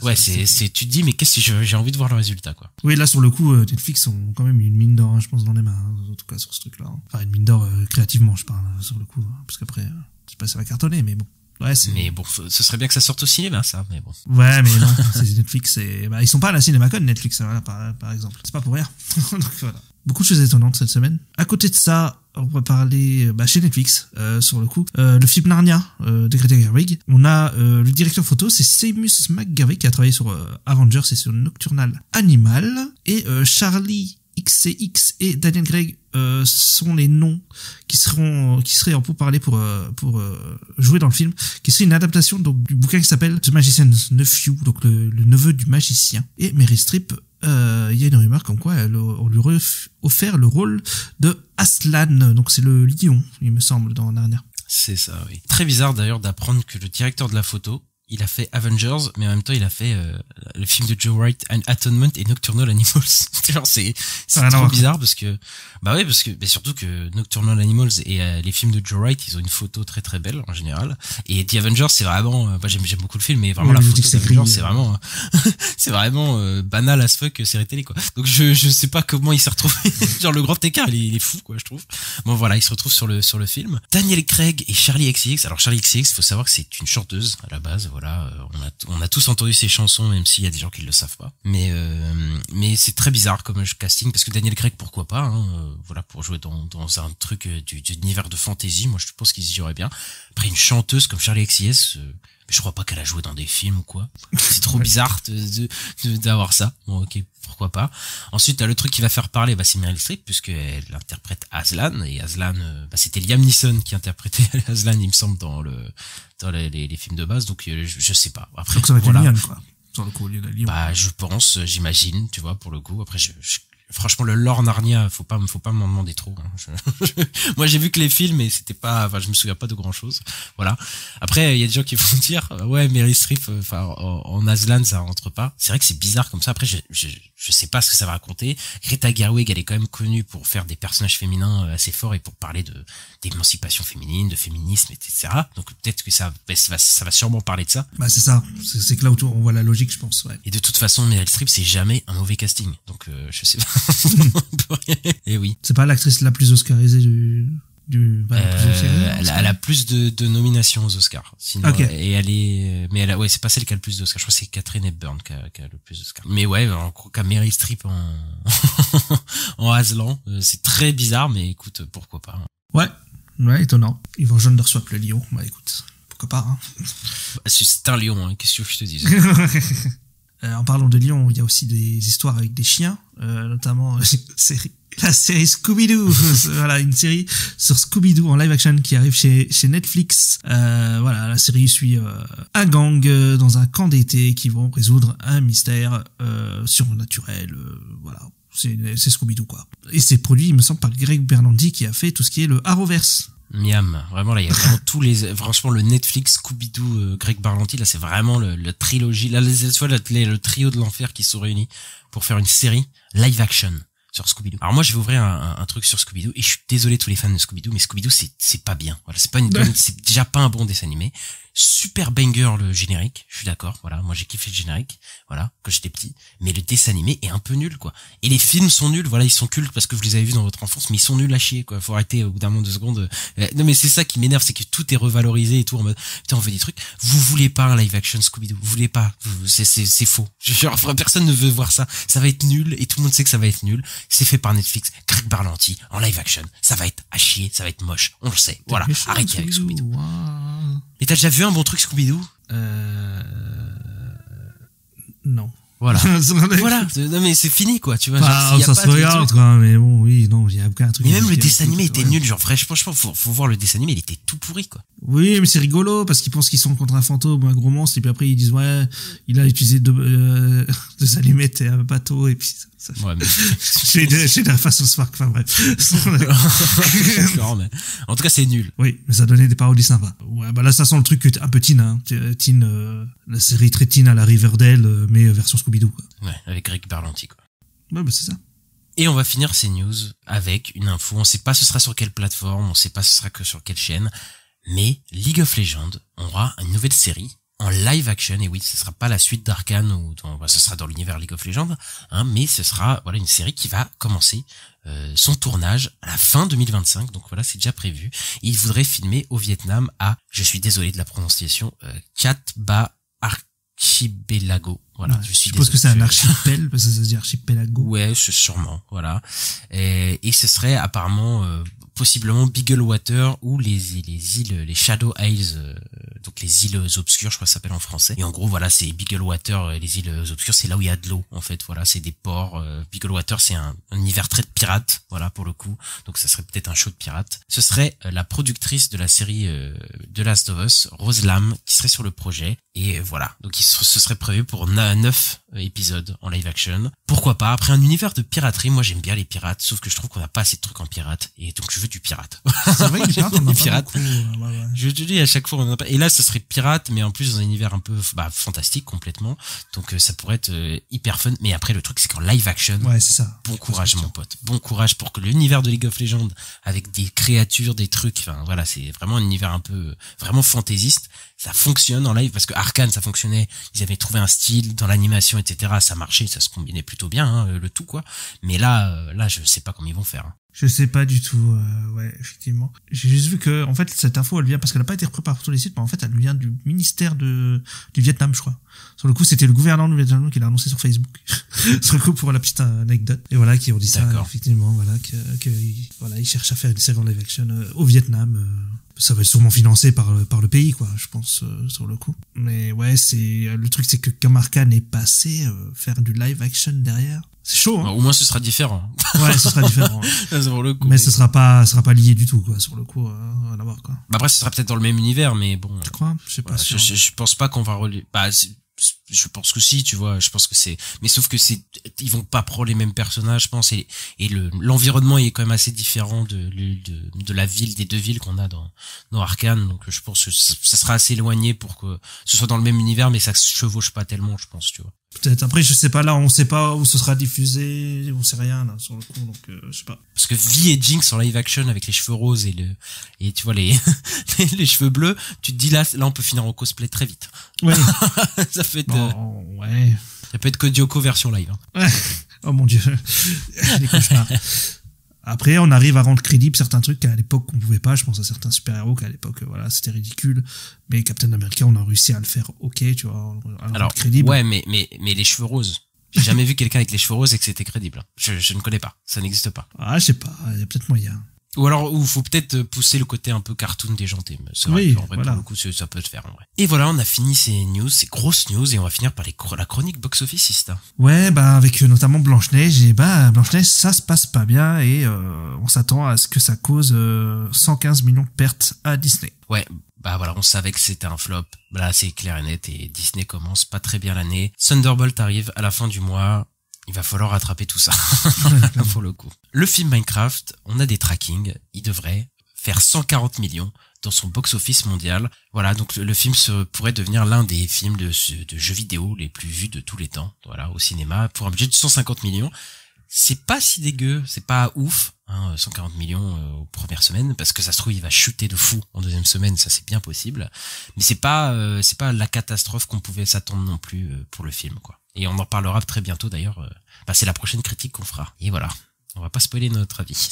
Ouais, tu te dis, mais qu'est-ce que j'ai envie de voir le résultat, quoi. Oui, là, sur le coup, Netflix ont quand même une mine d'or, hein, je pense, dans les mains, hein, en tout cas, sur ce truc-là. Enfin, une mine d'or, créativement, je parle, sur le coup, hein, parce qu'après, je sais pas si ça va cartonner, mais bon. Ouais, mais bon, ce serait bien que ça sorte au cinéma, ça, mais bon. Ouais, mais non, c'est Netflix, ils sont pas à la CinemaCon, Netflix, voilà, par exemple. C'est pas pour rien. Donc, voilà. Beaucoup de choses étonnantes cette semaine. À côté de ça, on va parler chez Netflix, sur le coup, le film Narnia de Greta Gerwig. On a le directeur photo, c'est Seamus McGarvey qui a travaillé sur Avengers et sur Nocturnal Animal. Et Charlie XCX et Daniel Craig sont les noms qui seraient en pourparlers pour jouer dans le film, qui serait une adaptation donc du bouquin qui s'appelle The Magician's Nephew, donc le neveu du magicien. Et Meryl Streep, il y a une rumeur comme quoi on lui aurait offert le rôle de Aslan, donc c'est le lion, il me semble, dans Narnia. C'est ça, oui. Très bizarre d'ailleurs d'apprendre que le directeur de la photo, il a fait Avengers, mais en même temps il a fait le film de Joe Wright, Atonement et Nocturnal Animals. Genre c'est trop bizarre parce que mais surtout que Nocturnal Animals et les films de Joe Wright, ils ont une photo très très belle en général. Et The Avengers, c'est vraiment, moi j'aime beaucoup le film, mais vraiment la photo d'Avengers, c'est vraiment c'est vraiment banal as fuck série télé quoi. Donc je sais pas comment il s'est retrouvé. Genre le grand écart, il est fou quoi, je trouve. Bon voilà, il se retrouve sur le film. Daniel Craig et Charlie XCX. Alors Charlie XCX, faut savoir que c'est une chanteuse à la base. Voilà, on a tous entendu ses chansons, même s'il y a des gens qui le savent pas. Mais c'est très bizarre comme casting, parce que Daniel Craig, pourquoi pas, hein, voilà, pour jouer dans un truc du univers de fantasy, moi je pense qu'il y aurait bien. Après une chanteuse comme Charlie XCX, je crois pas qu'elle a joué dans des films ou quoi. C'est trop bizarre d'avoir ça. Bon, ok, pourquoi pas. Ensuite, t'as le truc qui va faire parler, c'est Meryl Streep, puisqu'elle interprète Aslan, et Aslan, c'était Liam Neeson qui interprétait Aslan, il me semble, dans les films de base, donc je sais pas. Après, donc ça va être une liane, quoi. Sur le coup, au lieu de la lion. Je pense, j'imagine, tu vois, pour le coup. Après, franchement, le lore Narnia, faut pas m'en demander trop. Hein. Moi, j'ai vu que les films, et c'était pas, je me souviens pas de grand chose. Voilà. Après, il y a des gens qui vont dire, ouais, Meryl Streep, en Aslan, ça rentre pas. C'est vrai que c'est bizarre comme ça. Après, je sais pas ce que ça va raconter. Greta Gerwig, elle est quand même connue pour faire des personnages féminins assez forts et pour parler d'émancipation féminine, de féminisme, etc. Donc peut-être que ça va sûrement parler de ça. C'est ça. C'est que là où on voit la logique, je pense. Ouais. Et de toute façon, Meryl Streep, c'est jamais un mauvais casting. Donc je sais pas. Et oui. C'est pas l'actrice la plus oscarisée elle a plus de nominations aux Oscars. Sinon, okay. Et c'est pas celle qui a le plus d'Oscars. Je crois que c'est Catherine Hepburn qui a le plus d'Oscars. Mais ouais, en cas Meryl Streep en Aslan, c'est très bizarre, mais écoute, pourquoi pas. Ouais, étonnant. Yvan Jeune reçoit le lion. Écoute, pourquoi pas, hein. C'est un lion, hein. Qu'est-ce que je te dis? En parlant de lions, il y a aussi des histoires avec des chiens, notamment la série Scooby-Doo. Voilà, une série sur Scooby-Doo en live action qui arrive chez Netflix. Voilà, la série suit un gang dans un camp d'été qui vont résoudre un mystère surnaturel. Voilà, c'est Scooby-Doo quoi. Et c'est produit, il me semble, par Greg Berlanti qui a fait tout ce qui est le Arrowverse. Miam, vraiment là il y a vraiment franchement le Netflix Scooby-Doo Greg Berlanti, là c'est vraiment le trilogie, là le trio de l'enfer qui sont réunis pour faire une série live action sur Scooby-Doo. Alors moi je vais ouvrir un truc sur Scooby-Doo et je suis désolé tous les fans de Scooby-Doo, mais Scooby-Doo c'est pas bien. Voilà, c'est pas c'est déjà pas un bon dessin animé. Super banger le générique, je suis d'accord, voilà, moi j'ai kiffé le générique, voilà, quand j'étais petit, mais le dessin animé est un peu nul, quoi. Et les films sont nuls, voilà, ils sont cultes parce que vous les avez vus dans votre enfance, mais ils sont nuls à chier, quoi. Faut arrêter au bout d'un moment de secondes. Non mais c'est ça qui m'énerve, c'est que tout est revalorisé et tout en mode, putain, on veut des trucs. Vous voulez pas un live action Scooby-Doo, vous voulez pas, c'est faux. Genre, personne ne veut voir ça. Ça va être nul et tout le monde sait que ça va être nul. C'est fait par Netflix, Greg Berlanti, en live action. Ça va être à chier, ça va être moche, on le sait. Voilà, arrêtez avec Scooby-Doo. Wow. Mais t'as déjà vu un bon truc Scooby-Doo? Non. Voilà. Voilà. Non, mais c'est fini, quoi, tu vois. Genre, ça se regarde, quoi, mais bon, oui, non, il y a aucun truc. Mais même le dessin animé était nul, genre, franchement, faut voir le dessin animé, il était tout pourri, quoi. Oui, mais c'est rigolo, parce qu'ils pensent qu'ils sont contre un fantôme, un gros monstre, et puis après, ils disent, ouais, il a utilisé deux allumettes et un bateau, et puis ça ouais, mais... j'ai de la façon Spark, enfin bref. Mais... En tout cas, c'est nul. Oui, mais ça donnait des parodies sympas. Ouais, là, ça sent le truc un peu teen, hein. La série très teen à la Riverdale, mais version Scooby-Doo, quoi. Ouais, avec Greg Berlanti, quoi. Ouais, c'est ça. Et on va finir ces news avec une info. On sait pas ce sera sur quelle plateforme, on sait pas ce sera que sur quelle chaîne, mais League of Legends aura une nouvelle série en live action. Et oui, ce sera pas la suite d'Arcane ou ce sera dans l'univers League of Legends, hein, mais ce sera une série qui va commencer son tournage à la fin 2025. Donc voilà, c'est déjà prévu. Il voudrait filmer au Vietnam à, je suis désolé de la prononciation, Cat-Ba Archipelago. Voilà, ouais, je suppose que c'est un archipel, parce que ça se dit archipelago. Ouais, sûrement, voilà. Et ce serait apparemment possiblement Biglewater ou les îles, les Shadow Isles, donc les îles obscures, je crois que ça s'appelle en français. Et en gros, voilà, c'est Biglewater, les îles obscures, c'est là où il y a de l'eau, en fait. Voilà, c'est des ports. Biglewater, c'est un univers très de pirates, voilà, pour le coup. Donc ça serait peut-être un show de pirates. Ce serait la productrice de la série The Last of Us, Rose Lam, qui serait sur le projet. Et voilà, donc ce serait prévu pour 9 épisodes en live action. Pourquoi pas? Après un univers de piraterie, moi j'aime bien les pirates, sauf que je trouve qu'on n'a pas assez de trucs en pirate, et donc je veux du pirate. C'est vrai que les pirates, on en a pas beaucoup. Ouais. Je te dis, à chaque fois on en a pas. Et là, ce serait pirate, mais en plus dans un univers un peu fantastique complètement. Donc ça pourrait être hyper fun. Mais après le truc, c'est qu'en live action, ouais, c'est ça. Bon courage mon pote, bon courage pour que l'univers de League of Legends, avec des créatures, des trucs, enfin voilà, c'est vraiment un univers un peu vraiment fantaisiste. Ça fonctionne en live parce que Arcane, ça fonctionnait. Ils avaient trouvé un style dans l'animation, etc. Ça marchait, ça se combinait plutôt bien, hein, le tout quoi. Mais là, je sais pas comment ils vont faire. Hein. Je sais pas du tout, ouais, effectivement. J'ai juste vu que, en fait, cette info, elle vient, parce qu'elle a pas été reprise par tous les sites, mais en fait, elle vient du ministère du Vietnam, je crois. Sur le coup, c'était le gouverneur du Vietnam qui l'a annoncé sur Facebook. Sur le coup, pour la petite anecdote. Et voilà, qui ont dit ça, effectivement, voilà, voilà, ils cherchent à faire une série en live action au Vietnam. Ça va être sûrement financé par le pays, quoi, je pense, sur le coup. Mais ouais, le truc, c'est que comme Arcane est passé, faire du live action derrière, c'est chaud, hein. Au moins, ce sera différent. Ouais, ce sera différent. Sur le coup, mais ce sera pas lié du tout, quoi, sur le coup, rien à voir, quoi. Après, ce sera peut-être dans le même univers, mais bon. Tu crois? Je sais pas. Voilà, je pense pas qu'on va je pense que si, tu vois, je pense que c'est, mais sauf que ils vont pas prendre les mêmes personnages, je pense, et l'environnement est quand même assez différent de la ville, des deux villes qu'on a dans Arcane, donc je pense que ça sera assez éloigné pour que ce soit dans le même univers, mais ça se chevauche pas tellement, je pense, tu vois. Peut-être. Après, je sais pas, là, on sait pas où ce sera diffusé, on sait rien, là, sur le coup, donc, je sais pas. Parce que Vi et Jinx en live action avec les cheveux roses et tu vois, les cheveux bleus, tu te dis là, on peut finir en cosplay très vite. Ouais. Ça peut être, ouais. Ça peut être Kodioko version live, hein. Ouais. Oh mon dieu. Les cauchemars. Après, on arrive à rendre crédible certains trucs qu'à l'époque on pouvait pas. Je pense à certains super-héros qu'à l'époque, voilà, c'était ridicule. Mais Captain America, on a réussi à le faire, ok, tu vois, à le rendre crédible. Ouais, mais les cheveux roses. J'ai jamais vu quelqu'un avec les cheveux roses et que c'était crédible. Je ne connais pas. Ça n'existe pas. Ah, je sais pas. Il y a peut-être moyen. Ou alors, faut peut-être pousser le côté un peu cartoon déjanté. C'est vrai, oui, en vrai, voilà. pour le coup, ça peut se faire, en vrai. Et voilà, on a fini ces grosses news, et on va finir par la chronique box-office, Ista. Ouais, avec notamment Blanche-Neige, et Blanche-Neige, ça se passe pas bien, et on s'attend à ce que ça cause 115 millions de pertes à Disney. Ouais, voilà, on savait que c'était un flop. Là, c'est clair et net, et Disney commence pas très bien l'année. Thunderbolt arrive à la fin du mois. Il va falloir rattraper tout ça, pour le coup. Le film Minecraft, on a des trackings, il devrait faire 140 millions dans son box-office mondial. Voilà, donc le film pourrait devenir l'un des films de jeux vidéo les plus vus de tous les temps, voilà, au cinéma, pour un budget de 150 millions. C'est pas si dégueu, c'est pas ouf, hein, 140 millions aux premières semaines, parce que ça se trouve il va chuter de fou en deuxième semaine, ça c'est bien possible, mais c'est pas la catastrophe qu'on pouvait s'attendre non plus pour le film, quoi. Et on en parlera très bientôt d'ailleurs, c'est la prochaine critique qu'on fera. Et voilà, on va pas spoiler notre avis.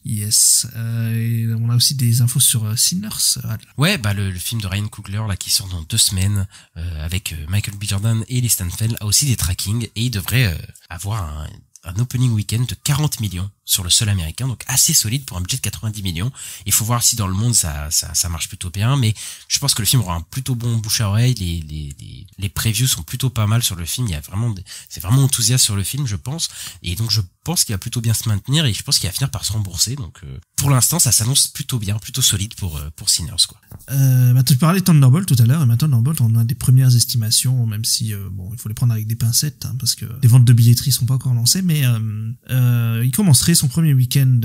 Yes. Et on a aussi des infos sur Sinners. Ouais, le film de Ryan Coogler là qui sort dans 2 semaines avec Michael B. Jordan et Lee Stanfield a aussi des trackings et il devrait avoir un opening week-end de 40 millions sur le sol américain, donc assez solide pour un budget de 90 millions. Il faut voir si dans le monde ça marche plutôt bien, mais je pense que le film aura un plutôt bon bouche à oreille. Les previews sont plutôt pas mal sur le film. C'est vraiment enthousiaste sur le film, je pense. Et donc je pense qu'il va plutôt bien se maintenir et je pense qu'il va finir par se rembourser. Donc pour l'instant, ça s'annonce plutôt bien, plutôt solide pour Sinners, quoi. Tu parlais de Thunderbolt tout à l'heure, et maintenant Thunderbolt, on a des premières estimations, même si il faut les prendre avec des pincettes, hein, parce que les ventes de billetterie sont pas encore lancées, mais il commencerait son premier week-end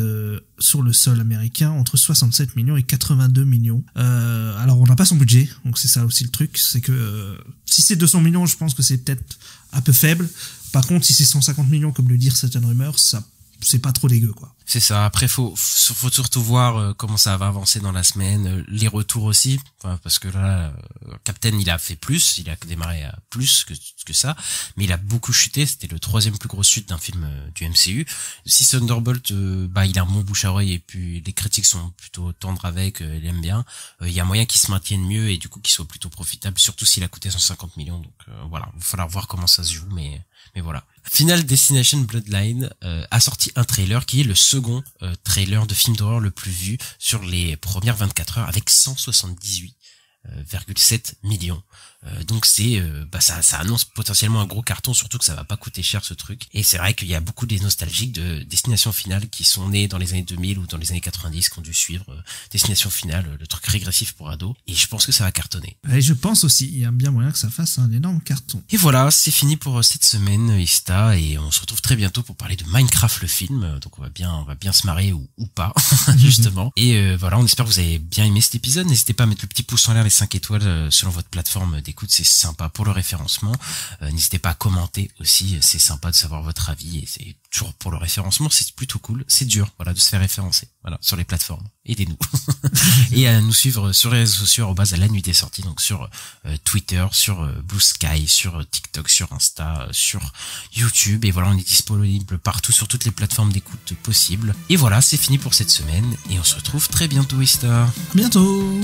sur le sol américain entre 67 millions et 82 millions. Alors on n'a pas son budget, donc c'est ça aussi le truc, c'est que si c'est 200 millions, je pense que c'est peut-être un peu faible. Par contre, si c'est 150 millions, comme le dire certaines rumeurs, ça c'est pas trop dégueu, quoi. C'est ça. Après, faut surtout voir comment ça va avancer dans la semaine, les retours aussi, enfin, parce que là, Captain, il a fait plus, il a démarré à plus que ça, mais il a beaucoup chuté. C'était le 3e plus gros chute d'un film du MCU. Si Thunderbolt, il a un bon bouche à oreille et puis les critiques sont plutôt tendres avec, il aime bien. Il y a moyen qu'il se maintienne mieux et du coup qu'il soit plutôt profitable, surtout s'il a coûté 150 millions. Donc voilà, il va falloir voir comment ça se joue, mais voilà. Final Destination Bloodline a sorti un trailer qui est le second trailer de film d'horreur le plus vu sur les premières 24 heures avec 178,7 millions. Donc c'est ça annonce potentiellement un gros carton, surtout que ça va pas coûter cher ce truc. Et c'est vrai qu'il y a beaucoup des nostalgiques de Destination Finale qui sont nés dans les années 2000 ou dans les années 90, qui ont dû suivre Destination Finale, le truc régressif pour ados. Et je pense que ça va cartonner. Et je pense aussi, il y a bien moyen que ça fasse un énorme carton. Et voilà, c'est fini pour cette semaine, Ista, et on se retrouve très bientôt pour parler de Minecraft le film. Donc on va bien se marrer ou pas, justement. Et voilà, on espère que vous avez bien aimé cet épisode. N'hésitez pas à mettre le petit pouce en l'air, les 5 étoiles selon votre plateforme d'écoute, c'est sympa pour le référencement. N'hésitez pas à commenter aussi, c'est sympa de savoir votre avis et c'est toujours pour le référencement, c'est plutôt cool. C'est dur, voilà, de se faire référencer, voilà, sur les plateformes. Aidez-nous. Et à nous suivre sur les réseaux sociaux @ la nuit des sorties, donc sur Twitter, sur Blue Sky, sur TikTok, sur Insta, sur YouTube. Et voilà, on est disponible partout sur toutes les plateformes d'écoute possibles. Et voilà, c'est fini pour cette semaine et on se retrouve très bientôt, Ista. À bientôt.